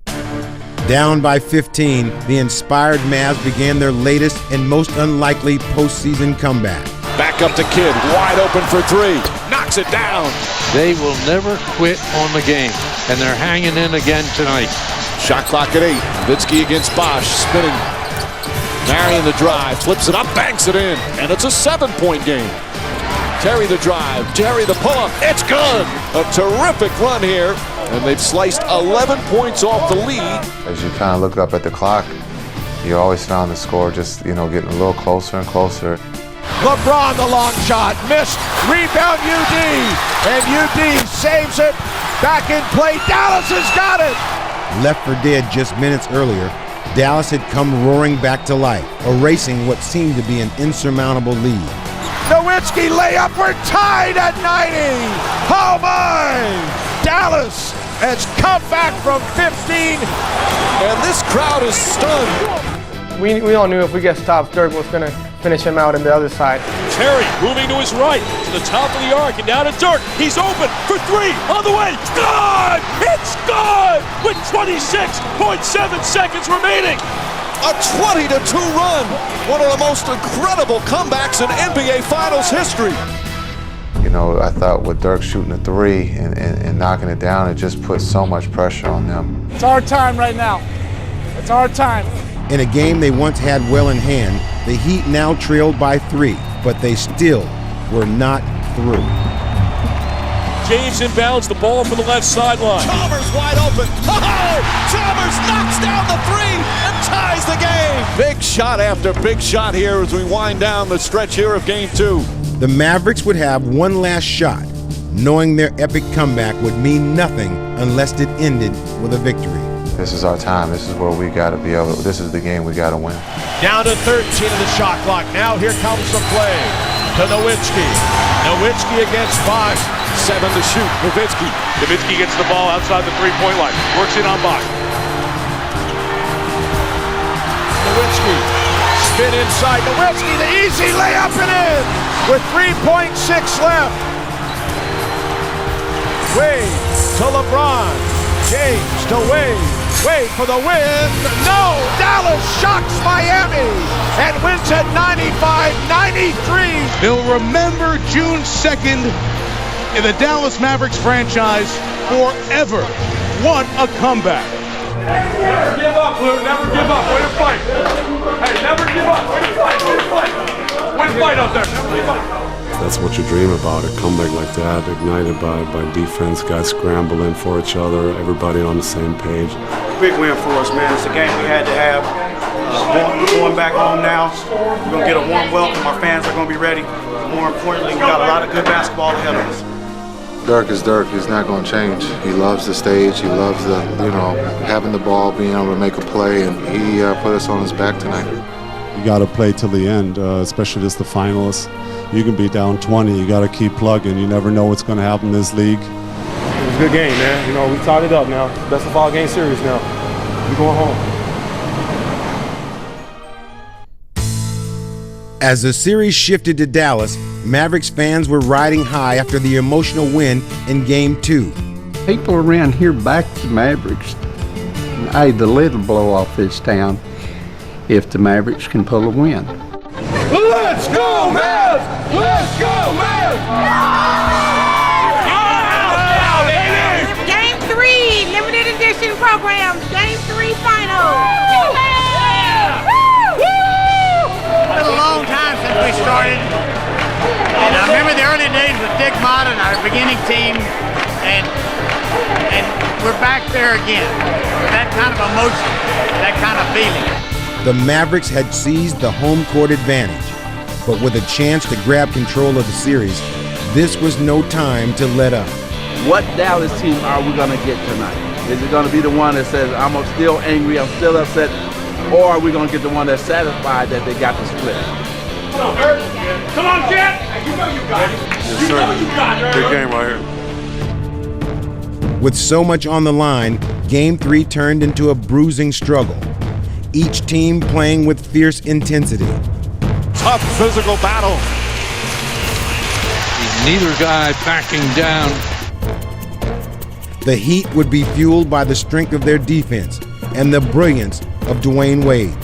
Down by 15, the inspired Mavs began their latest and most unlikely postseason comeback. Back up to Kidd, wide open for 3. Knocks it down. They will never quit on the game, and they're hanging in again tonight. Shot clock at 8. Nowitzki against Bosch, spinning. Marion the drive, flips it up, banks it in, and it's a 7-point game. Terry the drive, Terry the pull-up, it's good! A terrific run here, and they've sliced 11 points off the lead. As you kind of look up at the clock, you always found the score just, getting a little closer and closer. LeBron the long shot, missed, rebound UD, and UD saves it, back in play, Dallas has got it! Left for dead just minutes earlier, Dallas had come roaring back to life, erasing what seemed to be an insurmountable lead. Nowitzki layup, we're tied at 90! Oh my! Dallas has come back from 15, and this crowd is stunned. We all knew if we get stopped, Dirk was going to finish him out on the other side. Terry moving to his right, to the top of the arc, and down to Dirk. He's open for 3, on the way. Good! It's good! With 26.7 seconds remaining. A 20-2 run. One of the most incredible comebacks in NBA Finals history. You know, I thought with Dirk shooting a three and knocking it down, it just put so much pressure on them. It's our time right now. It's our time. In a game they once had well in hand, the Heat now trailed by 3, but they still were not through. James inbounds the ball from the left sideline. Chalmers wide open. Oh! Chalmers knocks down the three and ties the game. Big shot after big shot here as we wind down the stretch here of game 2. The Mavericks would have one last shot, knowing their epic comeback would mean nothing unless it ended with a victory. This is our time. This is where we got to be able to, this is the game we got to win. Down to 13 in the shot clock. Now here comes the play to Nowitzki. Nowitzki against 5. 7 to shoot. Nowitzki gets the ball outside the three-point line. Works it on Bach. Nowitzki. Spin inside. Nowitzki, the easy layup and in with 3.6 left. Wade to LeBron. James to Wade. Wade for the win. No! Dallas shocks Miami and wins at 95-93. They'll remember June 2nd in the Dallas Mavericks franchise forever. What a comeback. Never give up, Lou. Never give up. Way to fight. Hey, never give up. Way to fight. Way to fight. Way to fight out there. Never give up. That's what you dream about, a comeback like that, ignited by defense, guys scrambling for each other, everybody on the same page. Big win for us, man. It's a game we had to have. Going back home now, we're going to get a warm welcome. Our fans are going to be ready. More importantly, we got a lot of good basketball ahead of us. Dirk is Dirk. He's not going to change. He loves the stage. He loves the, having the ball, being able to make a play, and he put us on his back tonight. You got to play till the end, especially this the finals. You can be down 20. You got to keep plugging. You never know what's going to happen in this league. It was a good game, man. We tied it up now. Best of all game series now. We're going home. As the series shifted to Dallas, Mavericks fans were riding high after the emotional win in Game 2. People around here back the Mavericks. Hey, the lid will blow off this town if the Mavericks can pull a win. Let's go, Mavs! Let's go, Mavs! Game 3, limited edition program. Game 3 final. It's been a long time since we started. And I remember the early days with Dick Mott and our beginning team. And we're back there again. That kind of emotion, that kind of feeling. The Mavericks had seized the home court advantage, but with a chance to grab control of the series, this was no time to let up. What Dallas team are we going to get tonight? Is it going to be the one that says, I'm still angry, I'm still upset, or are we going to get the one that's satisfied that they got the split? Come on, Dirk. Come on, Jet. You know you got it. Yes, you sir. know you got it. Big game right here. With so much on the line, Game 3 turned into a bruising struggle. Each team playing with fierce intensity. Tough physical battle. Neither guy backing down. The Heat would be fueled by the strength of their defense and the brilliance of Dwayne Wade.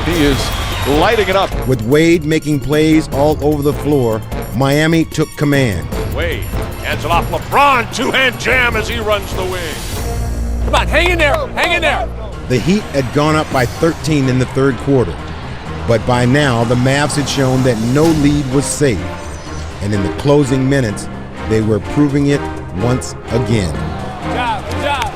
He is lighting it up. With Wade making plays all over the floor, Miami took command. Wade hands it off LeBron. Two-hand jam as he runs the wing. Come on, hang in there. Hang in there. The Heat had gone up by 13 in the third quarter, but by now the Mavs had shown that no lead was safe, and in the closing minutes, they were proving it once again. Good job.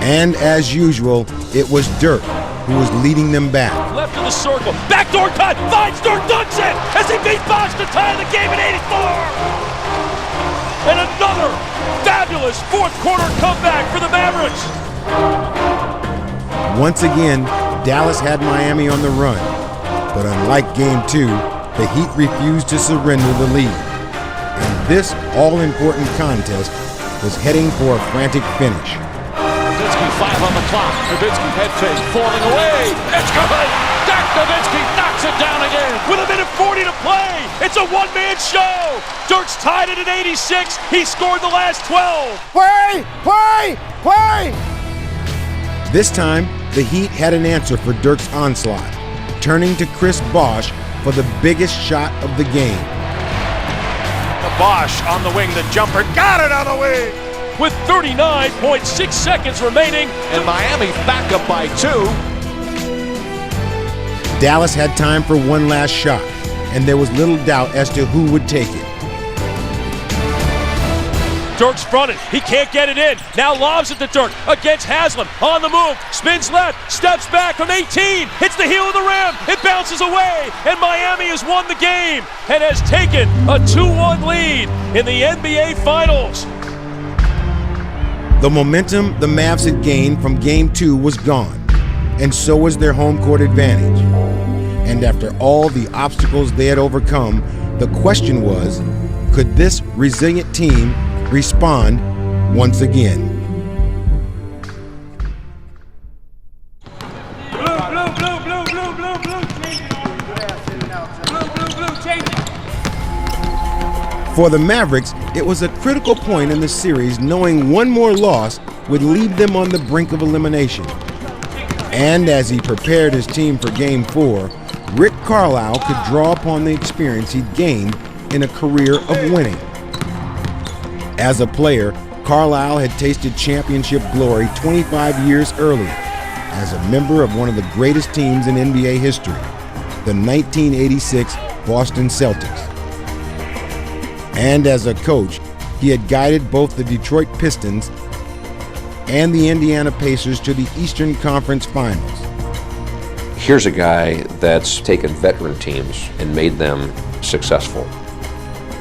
And as usual, it was Dirk who was leading them back. Left of the circle, backdoor cut, finds Dirk, dunks it as he beat Bosh to tie the game at 84. And another fabulous fourth quarter comeback for the Mavericks. Once again, Dallas had Miami on the run, but unlike Game 2, the Heat refused to surrender the lead. And this all-important contest was heading for a frantic finish. Nowitzki, 5 on the clock. Nowitzki head fake, falling away. It's good. Dirk Nowitzki knocks it down again. With a minute 40 to play, it's a one-man show. Dirk's tied it at 86. He scored the last 12. Play! This time, the Heat had an answer for Dirk's onslaught, turning to Chris Bosh for the biggest shot of the game. Bosch on the wing, the jumper, got it on the wing! With 39.6 seconds remaining. And Miami back up by 2. Dallas had time for one last shot, and there was little doubt as to who would take it. Dirk's fronted. He can't get it in. Now lobs it to Dirk against Haslam. On the move. Spins left. Steps back from 18. Hits the heel of the rim. It bounces away. And Miami has won the game and has taken a 2-1 lead in the NBA Finals. The momentum the Mavs had gained from Game 2 was gone, and so was their home court advantage. And after all the obstacles they had overcome, the question was, could this resilient team respond once again? For the Mavericks, it was a critical point in the series knowing one more loss would leave them on the brink of elimination. And as he prepared his team for Game 4, Rick Carlisle could draw upon the experience he'd gained in a career of winning. As a player, Carlisle had tasted championship glory 25 years earlier as a member of one of the greatest teams in NBA history, the 1986 Boston Celtics. And as a coach, he had guided both the Detroit Pistons and the Indiana Pacers to the Eastern Conference Finals. Here's a guy that's taken veteran teams and made them successful.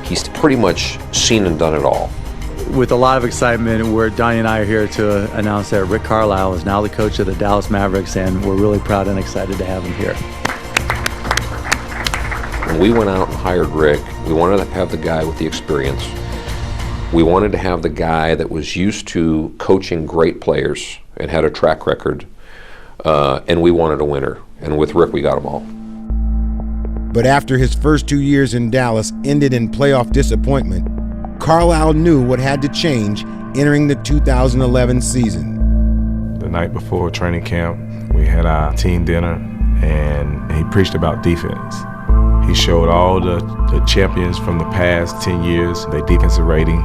He's pretty much seen and done it all. With a lot of excitement, Donnie and I are here to announce that Rick Carlisle is now the coach of the Dallas Mavericks, and we're really proud and excited to have him here. When we went out and hired Rick, we wanted to have the guy with the experience. We wanted to have the guy that was used to coaching great players and had a track record, and we wanted a winner. And with Rick, we got them all. But after his first 2 years in Dallas ended in playoff disappointment, Carlisle knew what had to change entering the 2011 season. The night before training camp, we had our team dinner, and he preached about defense. He showed all the champions from the past 10 years, their defensive rating.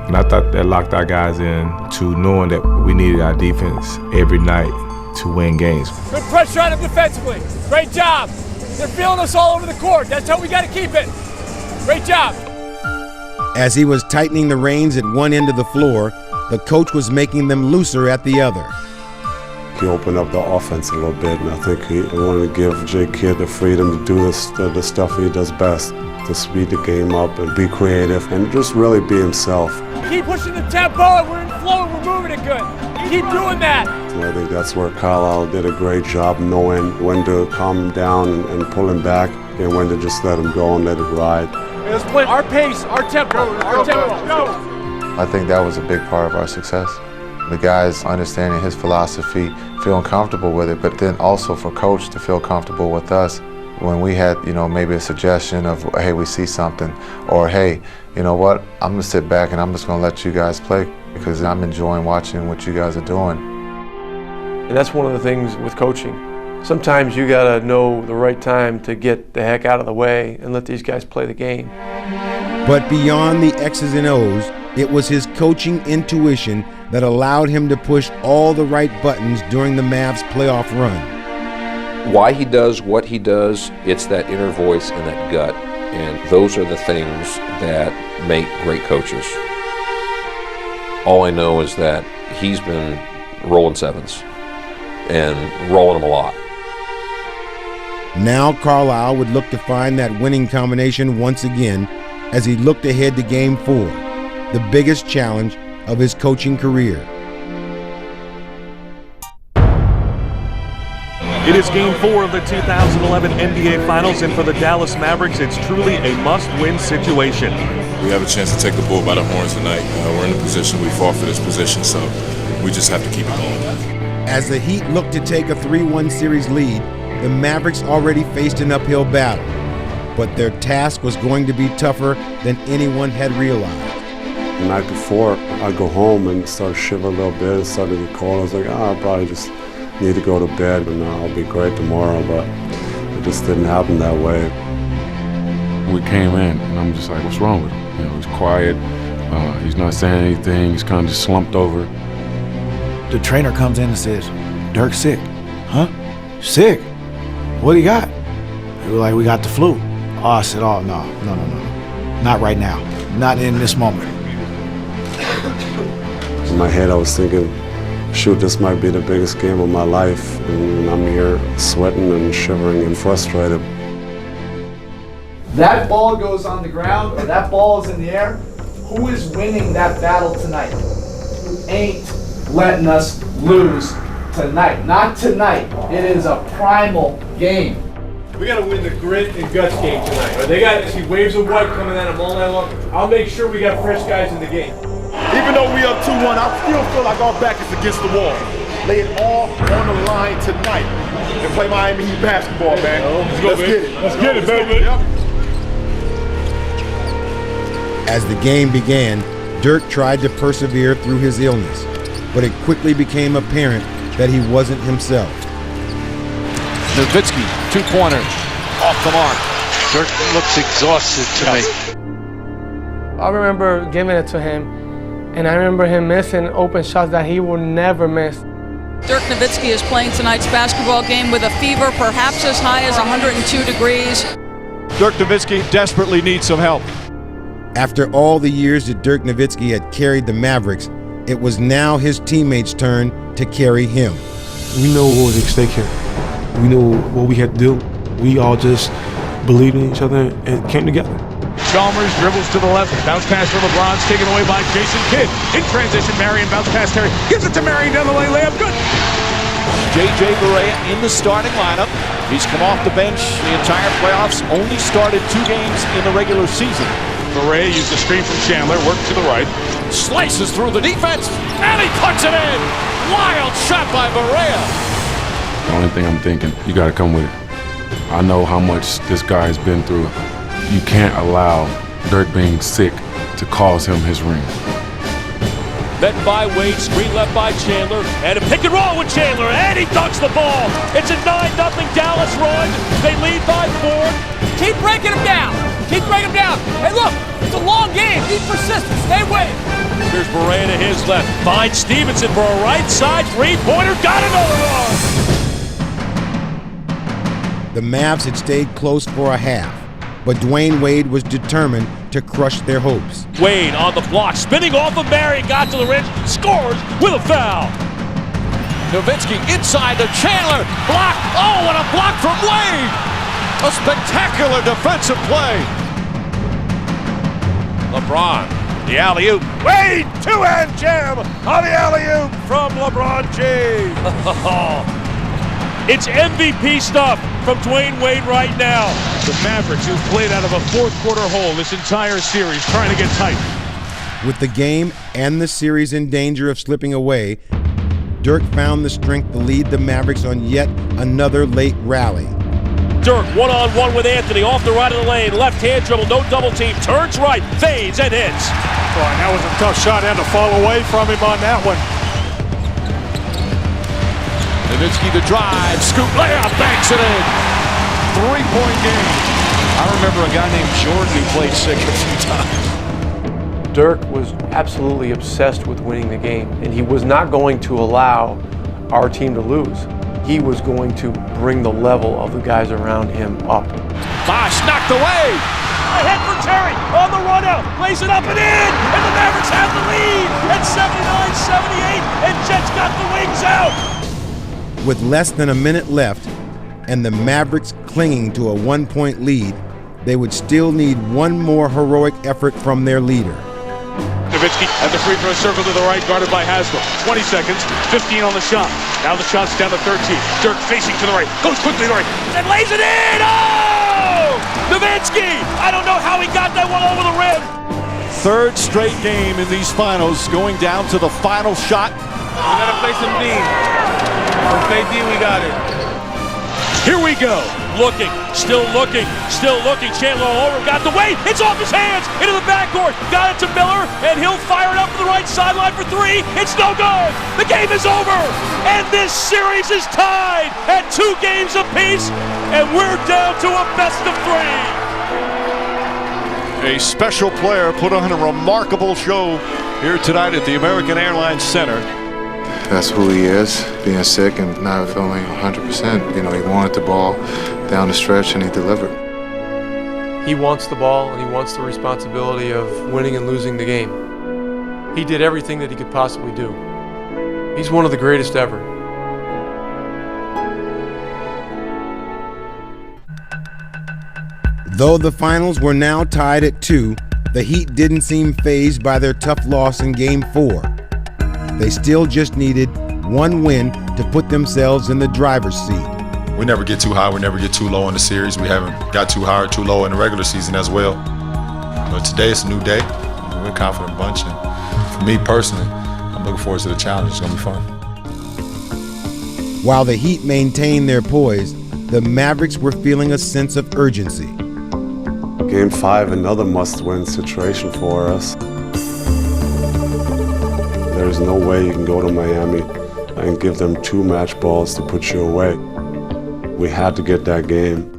And I thought that locked our guys in to knowing that we needed our defense every night to win games. Good pressure on them defensively. Great job. They're feeling us all over the court. That's how we got to keep it. Great job. As he was tightening the reins at one end of the floor, the coach was making them looser at the other. He opened up the offense a little bit, and I think he wanted to give Jay Kidd the freedom to do the stuff he does best, to speed the game up and be creative and just really be himself. Keep pushing the tempo, and we're in flow, and we're moving it good. Keep doing that. So I think that's where Carlisle did a great job knowing when to calm him down and pull him back, and when to just let him go and let it ride. Let's play our pace, our tempo, our tempo. Go. I think that was a big part of our success. The guys understanding his philosophy, feeling comfortable with it, but then also for coach to feel comfortable with us when we had, maybe a suggestion of, hey, we see something, or hey, you know what, I'm gonna sit back and I'm just gonna let you guys play because I'm enjoying watching what you guys are doing. And that's one of the things with coaching. Sometimes you gotta know the right time to get the heck out of the way and let these guys play the game. But beyond the X's and O's, it was his coaching intuition that allowed him to push all the right buttons during the Mavs playoff run. Why he does what he does, it's that inner voice and that gut. And those are the things that make great coaches. All I know is that he's been rolling sevens and rolling them a lot. Now Carlisle would look to find that winning combination once again as he looked ahead to Game 4, the biggest challenge of his coaching career. It is Game 4 of the 2011 NBA Finals, and for the Dallas Mavericks, it's truly a must-win situation. We have a chance to take the bull by the horns tonight. We're in a position, we fought for this position, so we just have to keep it going. As the Heat looked to take a 3-1 series lead, the Mavericks already faced an uphill battle. But their task was going to be tougher than anyone had realized. The night before, I'd go home and start to shiver a little bit. It started to get cold. I was like, I'll probably just need to go to bed and I'll be great tomorrow. But it just didn't happen that way. We came in and I'm just like, what's wrong with him? You know, he's quiet. He's not saying anything. He's kind of just slumped over. The trainer comes in and says, "Dirk's sick." Huh? Sick? What do you got? They were like, "We got the flu." Oh, I said, "Oh, no. Not right now. Not in this moment." In my head, I was thinking, shoot, this might be the biggest game of my life. And I'm here sweating and shivering and frustrated. That ball goes on the ground, or that ball is in the air. Who is winning that battle tonight? You ain't letting us lose tonight. Not tonight. It is a primal game. We got to win the grit and guts game tonight. They got to see waves of white coming at them all night long. I'll make sure we got fresh guys in the game. Even though we up 2-1, I still feel like our back is against the wall. Lay it all on the line tonight and play Miami Heat basketball, man. Let's get it. Let's get it, baby. Yep. As the game began, Dirk tried to persevere through his illness, but it quickly became apparent that he wasn't himself. Nowitzki, two-pointer, off the mark. Dirk looks exhausted to me. I remember giving it to him, and I remember him missing open shots that he will never miss. Dirk Nowitzki is playing tonight's basketball game with a fever perhaps as high as 102 degrees. Dirk Nowitzki desperately needs some help. After all the years that Dirk Nowitzki had carried the Mavericks, it was now his teammates' turn to carry him. We know what was at stake here. We knew what we had to do. We all just believed in each other and came together. Chalmers dribbles to the left, bounce pass for LeBron's taken away by Jason Kidd. In transition, Marion bounce pass Terry, gives it to Marion down the lane, layup good. J.J. Barea in the starting lineup. He's come off the bench the entire playoffs, only started 2 games in the regular season. Barea used the screen from Chandler, worked to the right. Slices through the defense, and he puts it in. Wild shot by Barea. The only thing I'm thinking, you got to come with it. I know how much this guy has been through. You can't allow Dirk being sick to cause him his ring. Met by Wade, screen left by Chandler, and a pick and roll with Chandler, and he dunks the ball. It's a 9-0 Dallas run. They lead by 4. Keep breaking him down. Keep breaking him down. Hey, look, it's a long game. Be persistent. Stay with it. Here's Barea to his left. Finds Stevenson for a right side three-pointer. Got another one. The Mavs had stayed close for a half, but Dwayne Wade was determined to crush their hopes. Wade on the block, spinning off of Marion, got to the rim, scores with a foul. Nowitzki inside to Chandler, block. Oh, what a block from Wade! A spectacular defensive play. LeBron, the alley-oop. Wade, two-hand jam on the alley-oop from LeBron James. It's MVP stuff from Dwayne Wade right now. The Mavericks, who've played out of a fourth-quarter hole this entire series, trying to get tight. With the game and the series in danger of slipping away, Dirk found the strength to lead the Mavericks on yet another late rally. Dirk one-on-one with Anthony off the right of the lane. Left-hand dribble, no double team. Turns right, fades, and hits. Boy, that was a tough shot and to fall away from him on that one. Nowitzki the drive, scoop layup, banks it in. 3-point game. I remember a guy named Jordan who played sick a few times. Dirk was absolutely obsessed with winning the game, and he was not going to allow our team to lose. He was going to bring the level of the guys around him up. Bosh knocked away. Ahead for Terry on the run out, plays it up and in, and the Mavericks have the lead at 79-78, and Jets got the wings out. With less than a minute left and the Mavericks clinging to a 1-point lead, they would still need one more heroic effort from their leader. Nowitzki at the free throw circle to the right, guarded by Hasbro. 20 seconds, 15 on the shot. Now the shot's down to 13. Dirk facing to the right, goes quickly to the right. And lays it in! Oh! Nowitzki! I don't know how he got that one over the rim. Third straight game in these finals, going down to the final shot. We gotta play some D. Play D, we got it. Here we go. Looking, still looking, still looking. Chandler all over, got the weight. It's off his hands, into the backcourt. Got it to Miller, and he'll fire it up to the right sideline for 3. It's no good. The game is over, and this series is tied at 2 games apiece, and we're down to a best of 3. A special player put on a remarkable show here tonight at the American Airlines Center. That's who he is, being sick and not feeling 100%. You know, he wanted the ball down the stretch and he delivered. He wants the ball and he wants the responsibility of winning and losing the game. He did everything that he could possibly do. He's one of the greatest ever. Though the finals were now tied at 2, the Heat didn't seem fazed by their tough loss in Game 4. They still just needed one win to put themselves in the driver's seat. We never get too high, we never get too low in the series. We haven't got too high or too low in the regular season as well. But today it's a new day. We're a confident bunch, and for me personally, I'm looking forward to the challenge. It's gonna be fun. While the Heat maintained their poise, the Mavericks were feeling a sense of urgency. Game 5, another must-win situation for us. There's no way you can go to Miami and give them 2 match balls to put you away. We had to get that game.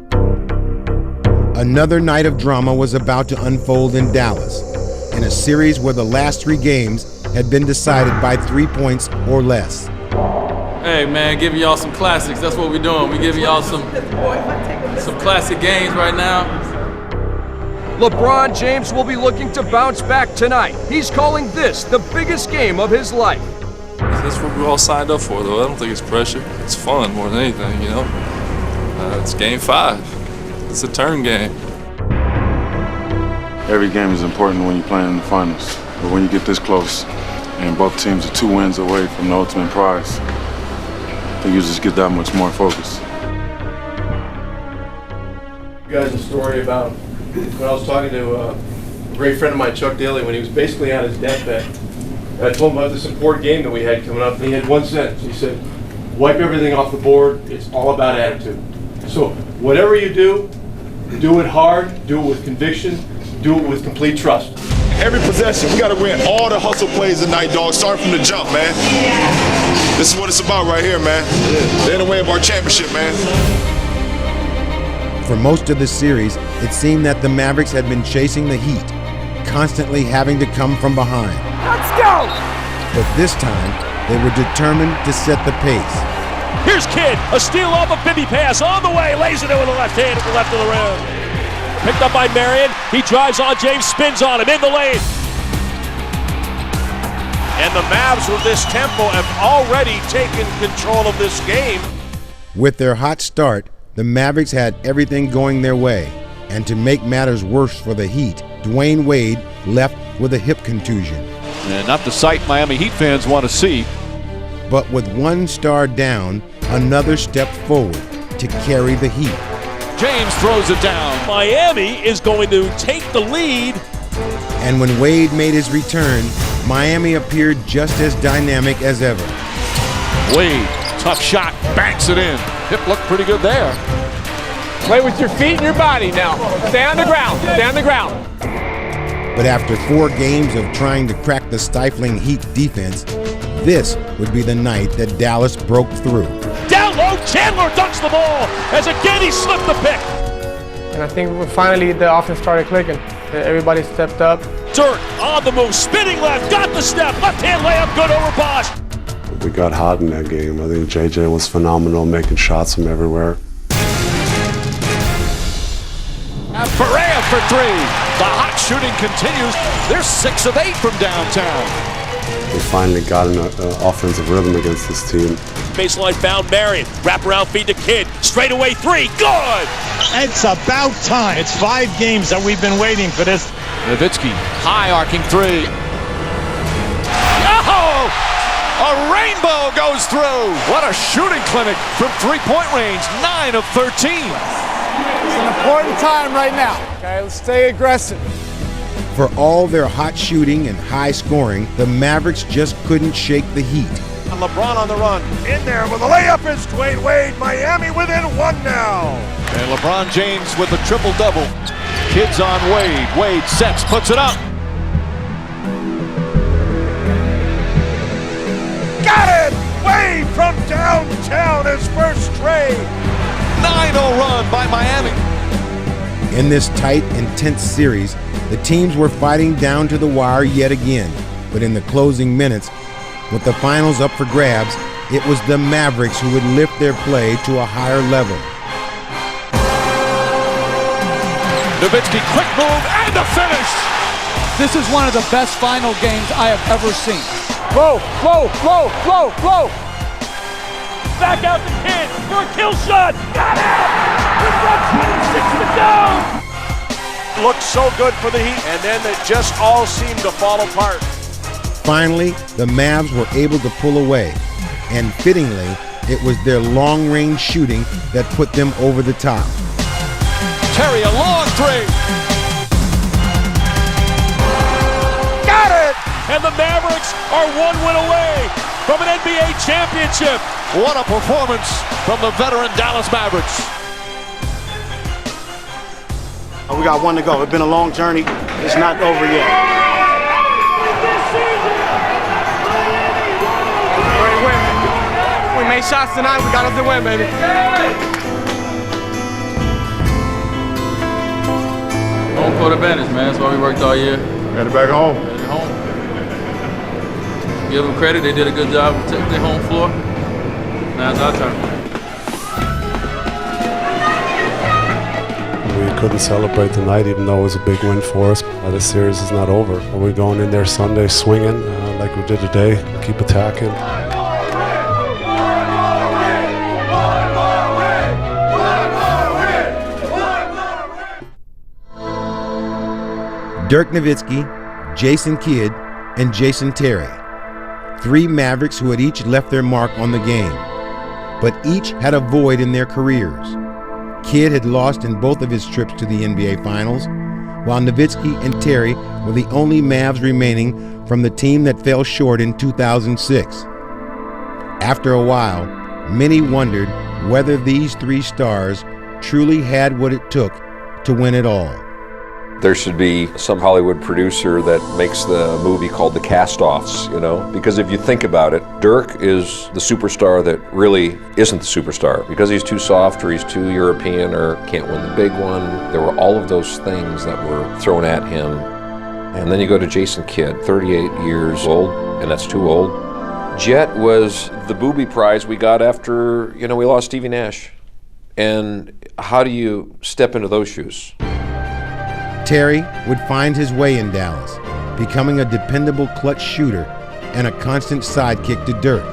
Another night of drama was about to unfold in Dallas, in a series where the last 3 games had been decided by 3 points or less. Hey man, giving y'all some classics. That's what we're doing. We giving y'all some classic games right now. LeBron James will be looking to bounce back tonight. He's calling this the biggest game of his life. That's what we all signed up for, though. I don't think it's pressure. It's fun more than anything, you know? It's Game 5. It's a turn game. Every game is important when you're playing in the finals. But when you get this close, and both teams are 2 wins away from the ultimate prize, I think you just get that much more focus. You guys a story about when I was talking to a great friend of mine, Chuck Daly, when he was basically on his deathbed. And I told him about this important game that we had coming up, and he had one sentence. He said, wipe everything off the board. It's all about attitude. So whatever you do it hard, do it with conviction, do it with complete trust. Every possession, we got to win all the hustle plays tonight, dog. Start from the jump, man. This is what it's about right here, man. They're in the way of our championship, man. For most of the series, it seemed that the Mavericks had been chasing the Heat, constantly having to come from behind. Let's go! But this time, they were determined to set the pace. Here's Kidd, a steal off a Bibby pass on the way, lays it in with the left hand at the left of the rim. Picked up by Marion, he drives on James, spins on him, in the lane. And the Mavs with this tempo have already taken control of this game. With their hot start, the Mavericks had everything going their way. And to make matters worse for the Heat, Dwayne Wade left with a hip contusion. And not the sight Miami Heat fans want to see. But with one star down, another step forward to carry the Heat. James throws it down. Miami is going to take the lead. And when Wade made his return, Miami appeared just as dynamic as ever. Wade, tough shot, banks it in. Hip looked pretty good there. Play with your feet and your body now. Stay on the ground. Stay on the ground. But after 4 games of trying to crack the stifling Heat defense, this would be the night that Dallas broke through. Down low, Chandler dunks the ball as again he slipped the pick. And I think finally the offense started clicking. Everybody stepped up. Dirk on the move, spinning left, got the step, left hand layup, good over Bosch. We got hot in that game. I think JJ was phenomenal, making shots from everywhere. Perea for 3. The hot shooting continues. They're 6 of 8 from downtown. We finally got an offensive rhythm against this team. Baseline found Marion, wraparound feed to Kidd, straight away 3, good! It's about time. It's 5 games that we've been waiting for this. Nowitzki, high arcing 3. Oh! A rainbow goes through. What a shooting clinic from 3-point range, 9 of 13. It's an important time right now. Okay, let's stay aggressive. For all their hot shooting and high scoring, the Mavericks just couldn't shake the Heat. And LeBron on the run. In there with a layup is Dwayne Wade. Miami within 1 now. And LeBron James with a triple-double. Kids on Wade. Wade sets, puts it up. Got it! Wade from downtown, his first trade. 9-0 run by Miami. In this tight, intense series, The teams were fighting down to the wire yet again, but in the closing minutes, with the finals up for grabs, it was the Mavericks who would lift their play to a higher level. Nowitzki, quick move, and the finish! This is one of the best final games I have ever seen. Low. Back out the Kidd for a kill shot. Got it! We've got 26 to go! Looked so good for the Heat, and then it just all seemed to fall apart. Finally, the Mavs were able to pull away, and fittingly, it was their long-range shooting that put them over the top. Terry, a long three. Got it! And the Mavericks are one win away from an NBA championship. What a performance from the veteran Dallas Mavericks. We got one to go. It's been a long journey. It's not over yet. Great win. We made shots tonight. We got us the win, baby. Home court advantage, man. That's why we worked all year. Got it back home. Got it home. Give them credit. They did a good job protecting their home floor. Now it's our turn. We couldn't celebrate tonight, even though it was a big win for us. The series is not over. We're going in there Sunday swinging like we did today. Keep attacking. Dirk Nowitzki, Jason Kidd, and Jason Terry. 3 Mavericks who had each left their mark on the game, but each had a void in their careers. Kidd had lost in both of his trips to the NBA Finals, while Nowitzki and Terry were the only Mavs remaining from the team that fell short in 2006. After a while, many wondered whether these 3 stars truly had what it took to win it all. There should be some Hollywood producer that makes the movie called The Cast-Offs, you know? Because if you think about it, Dirk is the superstar that really isn't the superstar because he's too soft or he's too European or can't win the big one. There were all of those things that were thrown at him. And then you go to Jason Kidd, 38 years old, and that's too old. Jet was the booby prize we got after, you know, we lost Stevie Nash. And how do you step into those shoes? Terry would find his way in Dallas, becoming a dependable clutch shooter and a constant sidekick to Dirk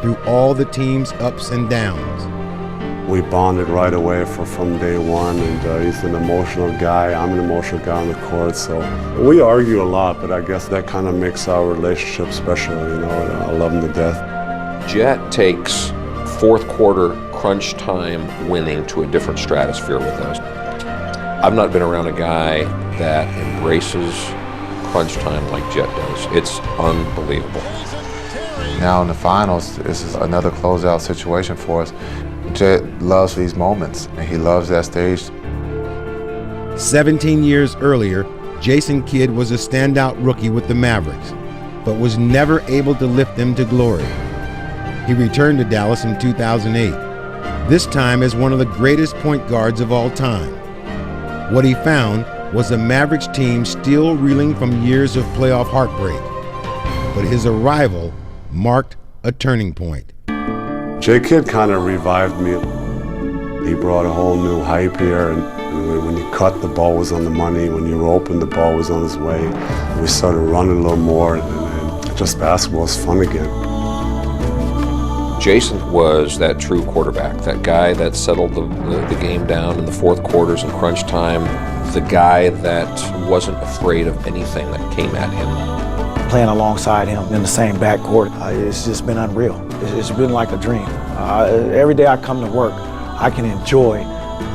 through all the team's ups and downs. We bonded right away from day one, and he's an emotional guy. I'm an emotional guy on the court, so we argue a lot, but I guess that kind of makes our relationship special, you know. I love him to death. Jet takes fourth quarter crunch time winning to a different stratosphere with us. I've not been around a guy that embraces crunch time like Jet does. It's unbelievable. Now in the finals, this is another closeout situation for us. Jet loves these moments, and he loves that stage. 17 years earlier, Jason Kidd was a standout rookie with the Mavericks, but was never able to lift them to glory. He returned to Dallas in 2008, this time as one of the greatest point guards of all time. What he found was a Mavericks team still reeling from years of playoff heartbreak. But his arrival marked a turning point. J. Kidd kind of revived me. He brought a whole new hype here, and when you cut, the ball was on the money. When you were open, the ball was on its way. We started running a little more, and just basketball was fun again. Jason was that true quarterback, that guy that settled the game down in the fourth quarters and crunch time, the guy that wasn't afraid of anything that came at him. Playing alongside him in the same backcourt, it's just been unreal. It's been like a dream. Every day I come to work, I can enjoy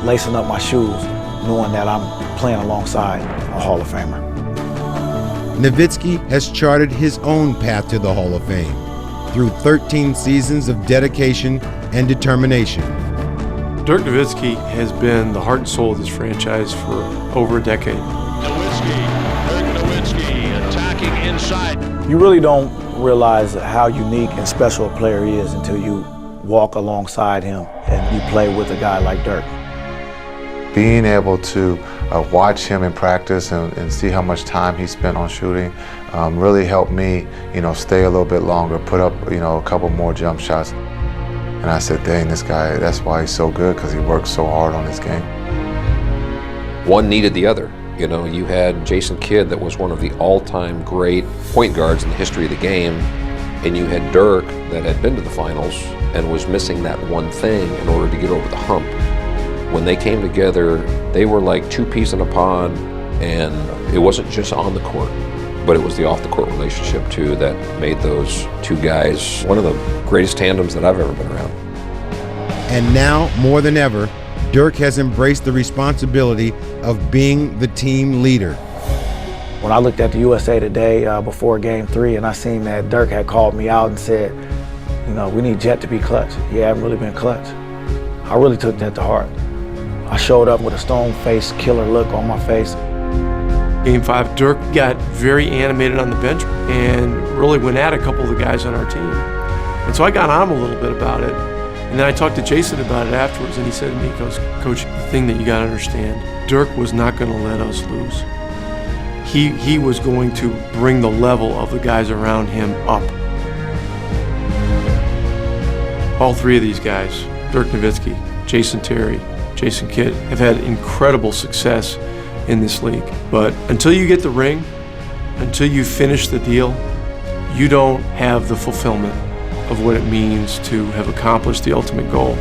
lacing up my shoes, knowing that I'm playing alongside a Hall of Famer. Nowitzki has charted his own path to the Hall of Fame through 13 seasons of dedication and determination. Dirk Nowitzki has been the heart and soul of this franchise for over a decade. Dirk Nowitzki attacking inside. You really don't realize how unique and special a player he is until you walk alongside him and you play with a guy like Dirk. Being able to watch him in practice and see how much time he spent on shooting really helped me, stay a little bit longer, put up, a couple more jump shots. And I said, dang, this guy, that's why he's so good, because he works so hard on his game. One needed the other. You had Jason Kidd, that was one of the all-time great point guards in the history of the game, and you had Dirk, that had been to the finals and was missing that one thing in order to get over the hump. When they came together, they were like two peas in a pod, and it wasn't just on the court, but it was the off-the-court relationship too that made those two guys one of the greatest tandems that I've ever been around. And now, more than ever, Dirk has embraced the responsibility of being the team leader. When I looked at the USA Today before Game 3 and I seen that Dirk had called me out and said, we need Jet to be clutch. He hadn't really been clutch. I really took that to heart. I showed up with a stone-faced killer look on my face. Game 5, Dirk got very animated on the bench and really went at a couple of the guys on our team. And so I got on him a little bit about it. And then I talked to Jason about it afterwards, and he said to me, he goes, Coach, the thing that you got to understand, Dirk was not going to let us lose. He was going to bring the level of the guys around him up. All three of these guys, Dirk Nowitzki, Jason Terry, Jason Kidd, have had incredible success in this league. But until you get the ring, until you finish the deal, you don't have the fulfillment of what it means to have accomplished the ultimate goal.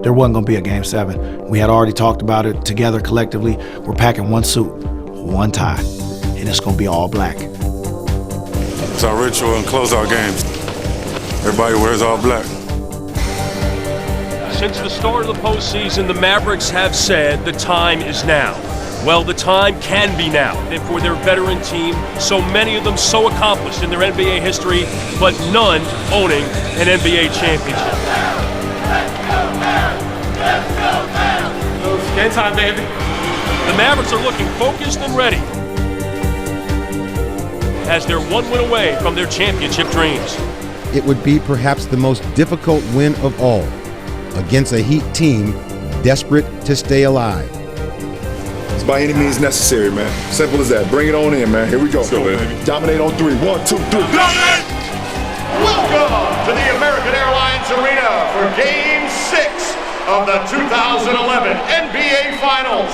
There wasn't going to be a Game 7. We had already talked about it together collectively. We're packing one suit, one tie, and it's going to be all black. It's our ritual in closeout games. Everybody wears all black. Since the start of the postseason, the Mavericks have said the time is now. Well, the time can be now. And for their veteran team, so many of them so accomplished in their NBA history, but none owning an NBA championship. Game time, baby. The Mavericks are looking focused and ready as they're one win away from their championship dreams. It would be perhaps the most difficult win of all, against a Heat team desperate to stay alive. It's by any means necessary, man. Simple as that. Bring it on in, man. Here we go. Dominate on 3. 1, 2, 3. Welcome to the American Airlines Arena for Game 6 of the 2011 NBA Finals.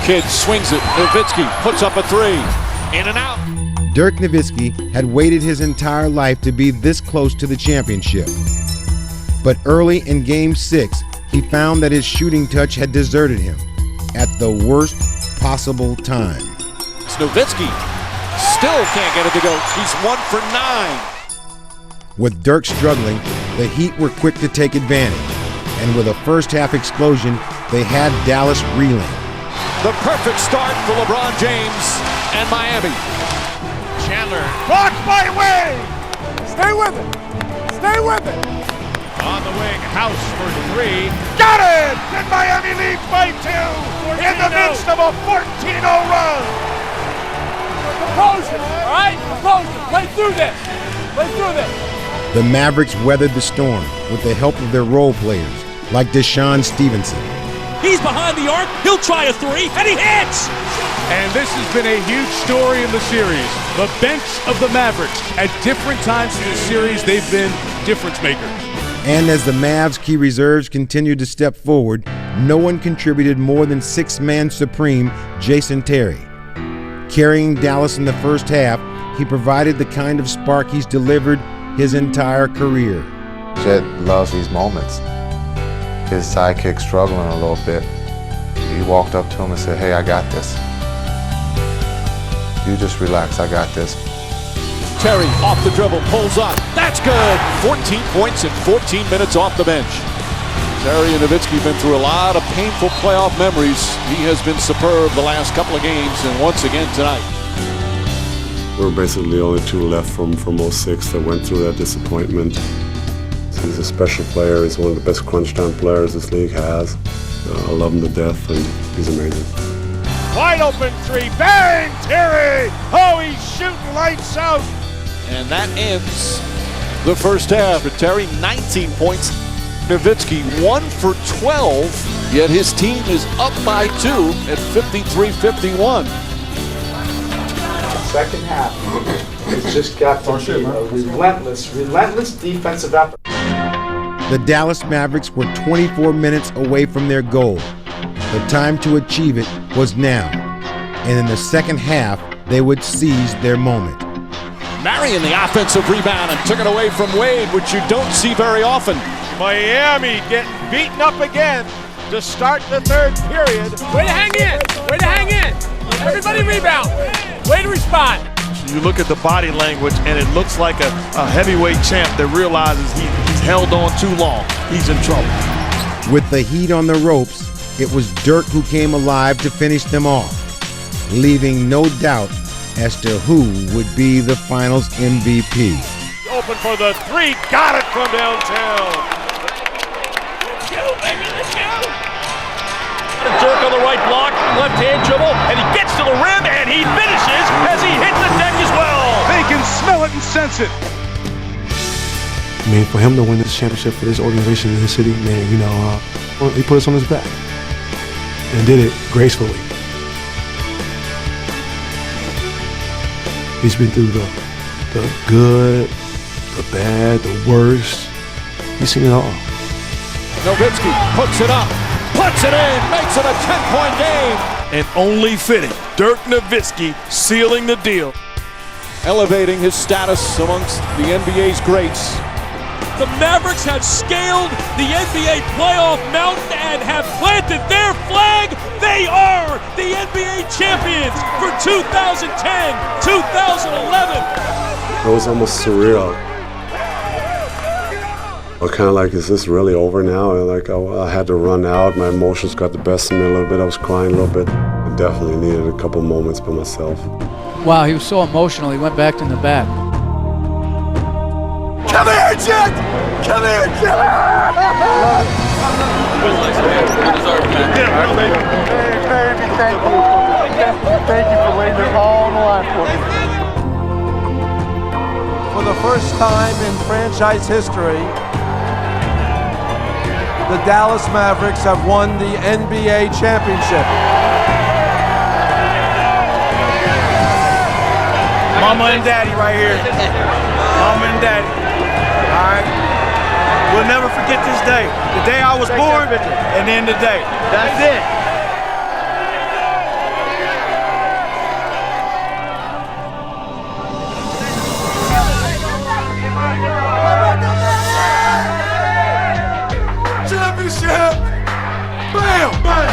Kidd swings it. Nowitzki puts up a 3. In and out. Dirk Nowitzki had waited his entire life to be this close to the championship. But early in Game 6, he found that his shooting touch had deserted him at the worst possible time. Nowitzki still can't get it to go. He's 1 for 9. With Dirk struggling, the Heat were quick to take advantage. And with a first-half explosion, they had Dallas reeling. The perfect start for LeBron James and Miami. Chandler. Blocked by Wade. Stay with it. Stay with it. On the wing, House for 3. Got it! And Miami leads by 2 in the midst of a 14-0 run. Composure, all right? Composure. Play through this. Play through this. The Mavericks weathered the storm with the help of their role players, like Deshaun Stevenson. He's behind the arc. He'll try a 3, and he hits! And this has been a huge story in the series. The bench of the Mavericks. At different times in the series, they've been difference makers. And as the Mavs' key reserves continued to step forward, no one contributed more than six-man supreme Jason Terry. Carrying Dallas in the first half, he provided the kind of spark he's delivered his entire career. Jet loves these moments. His sidekick struggling a little bit. He walked up to him and said, hey, I got this. You just relax, I got this. Terry off the dribble, pulls up. That's good. 14 points in 14 minutes off the bench. Terry and Nowitzki have been through a lot of painful playoff memories. He has been superb the last couple of games, and once again tonight. We're basically the only two left from 06 that went through that disappointment. So he's a special player. He's one of the best crunch-time players this league has. I love him to death, and he's amazing. Wide open 3, bang, Terry! Oh, he's shooting lights out. And that ends the first half for Terry. 19 points. Nowitzki 1 for 12, yet his team is up by 2 at 53-51. Second half, it's just got to be a relentless defensive effort. The Dallas Mavericks were 24 minutes away from their goal. The time to achieve it was now. And in the second half, they would seize their moment. Marion the offensive rebound and took it away from Wade, which you don't see very often. Miami getting beaten up again to start the third period. Way to hang in. Way to hang in. Everybody rebound. Way to respond. You look at the body language, and it looks like a heavyweight champ that realizes he's held on too long. He's in trouble. With the heat on the ropes, it was Dirk who came alive to finish them off, leaving no doubt as to who would be the finals MVP. Open for the three, got it from downtown. Dirk on the right block, left hand dribble, and he gets to the rim, and he finishes as he hits the deck as well. They can smell it and sense it. I mean, for him to win this championship for this organization in his city, man, you know, he put us on his back and did it gracefully. He's been through the good, the bad, the worst. He's seen it all. Nowitzki hooks it up, puts it in, makes it a 10-point game. And only fitting, Dirk Nowitzki sealing the deal. Elevating his status amongst the NBA's greats. The Mavericks have scaled the NBA playoff mountain and have planted their flag. They are the NBA champions for 2010-2011. It was almost surreal. I kind of like, is this really over now? And like I had to run out. My emotions got the best of me a little bit. I was crying a little bit. I definitely needed a couple moments by myself. Wow, he was so emotional, he went back in the back. Come here, Jet! Come here, Jet! Baby, thank you. Thank you for laying it all on the line for me. For the first time in franchise history, the Dallas Mavericks have won the NBA championship. Mama and daddy right here. Mama and daddy. All right? We'll never forget this day. The day I was born and then the day. That's it. Championship! Bam! Bam!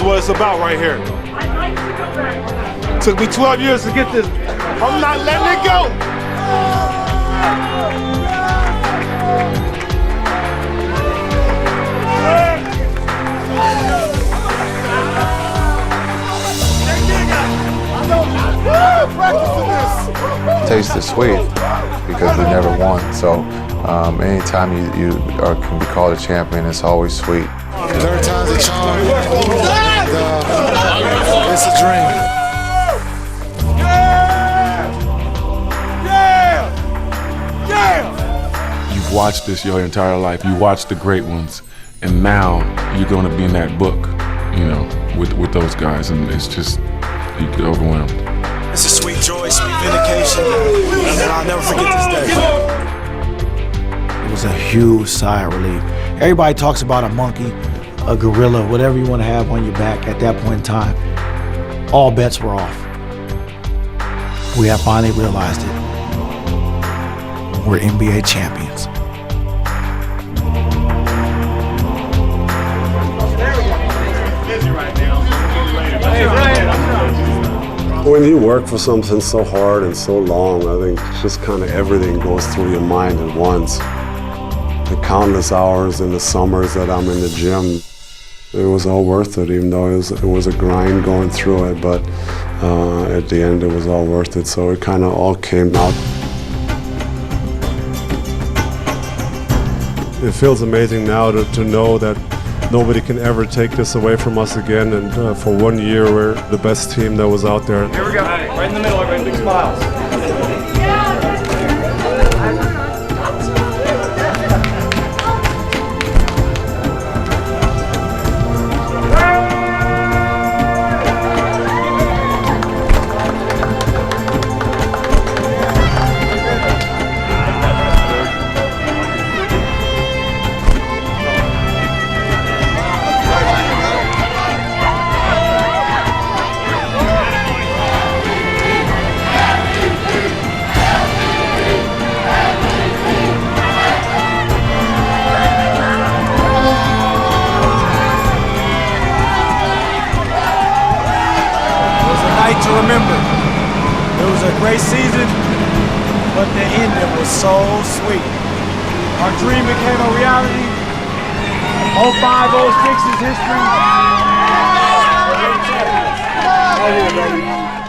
What it's about right here. Took me 12 years to get this. I'm not letting it go. Taste is sweet because we never won. So anytime you can be called a champion, it's always sweet. Third time's a charm. It's a dream. You've watched this your entire life. You watched the great ones, and now you're going to be in that book, you know, with those guys, and it's just, you get overwhelmed. It's a sweet joy, sweet vindication, and I'll never forget this day. It was a huge sigh of relief. Everybody talks about a monkey, a gorilla, whatever you want to have on your back at that point in time. All bets were off. We have finally realized it. We're NBA champions. When you work for something so hard and so long, I think just kind of everything goes through your mind at once. The countless hours in the summers that I'm in the gym, it was all worth it, even though it was a grind going through it, but at the end it was all worth it, so it kind of all came out. It feels amazing now to know that nobody can ever take this away from us again. And for 1 year, we're the best team that was out there. Here we go. Right in the middle, everybody. Big smiles. To remember. It was a great season, but the ending was so sweet. Our dream became a reality. 05, 06 is history. Right here, baby.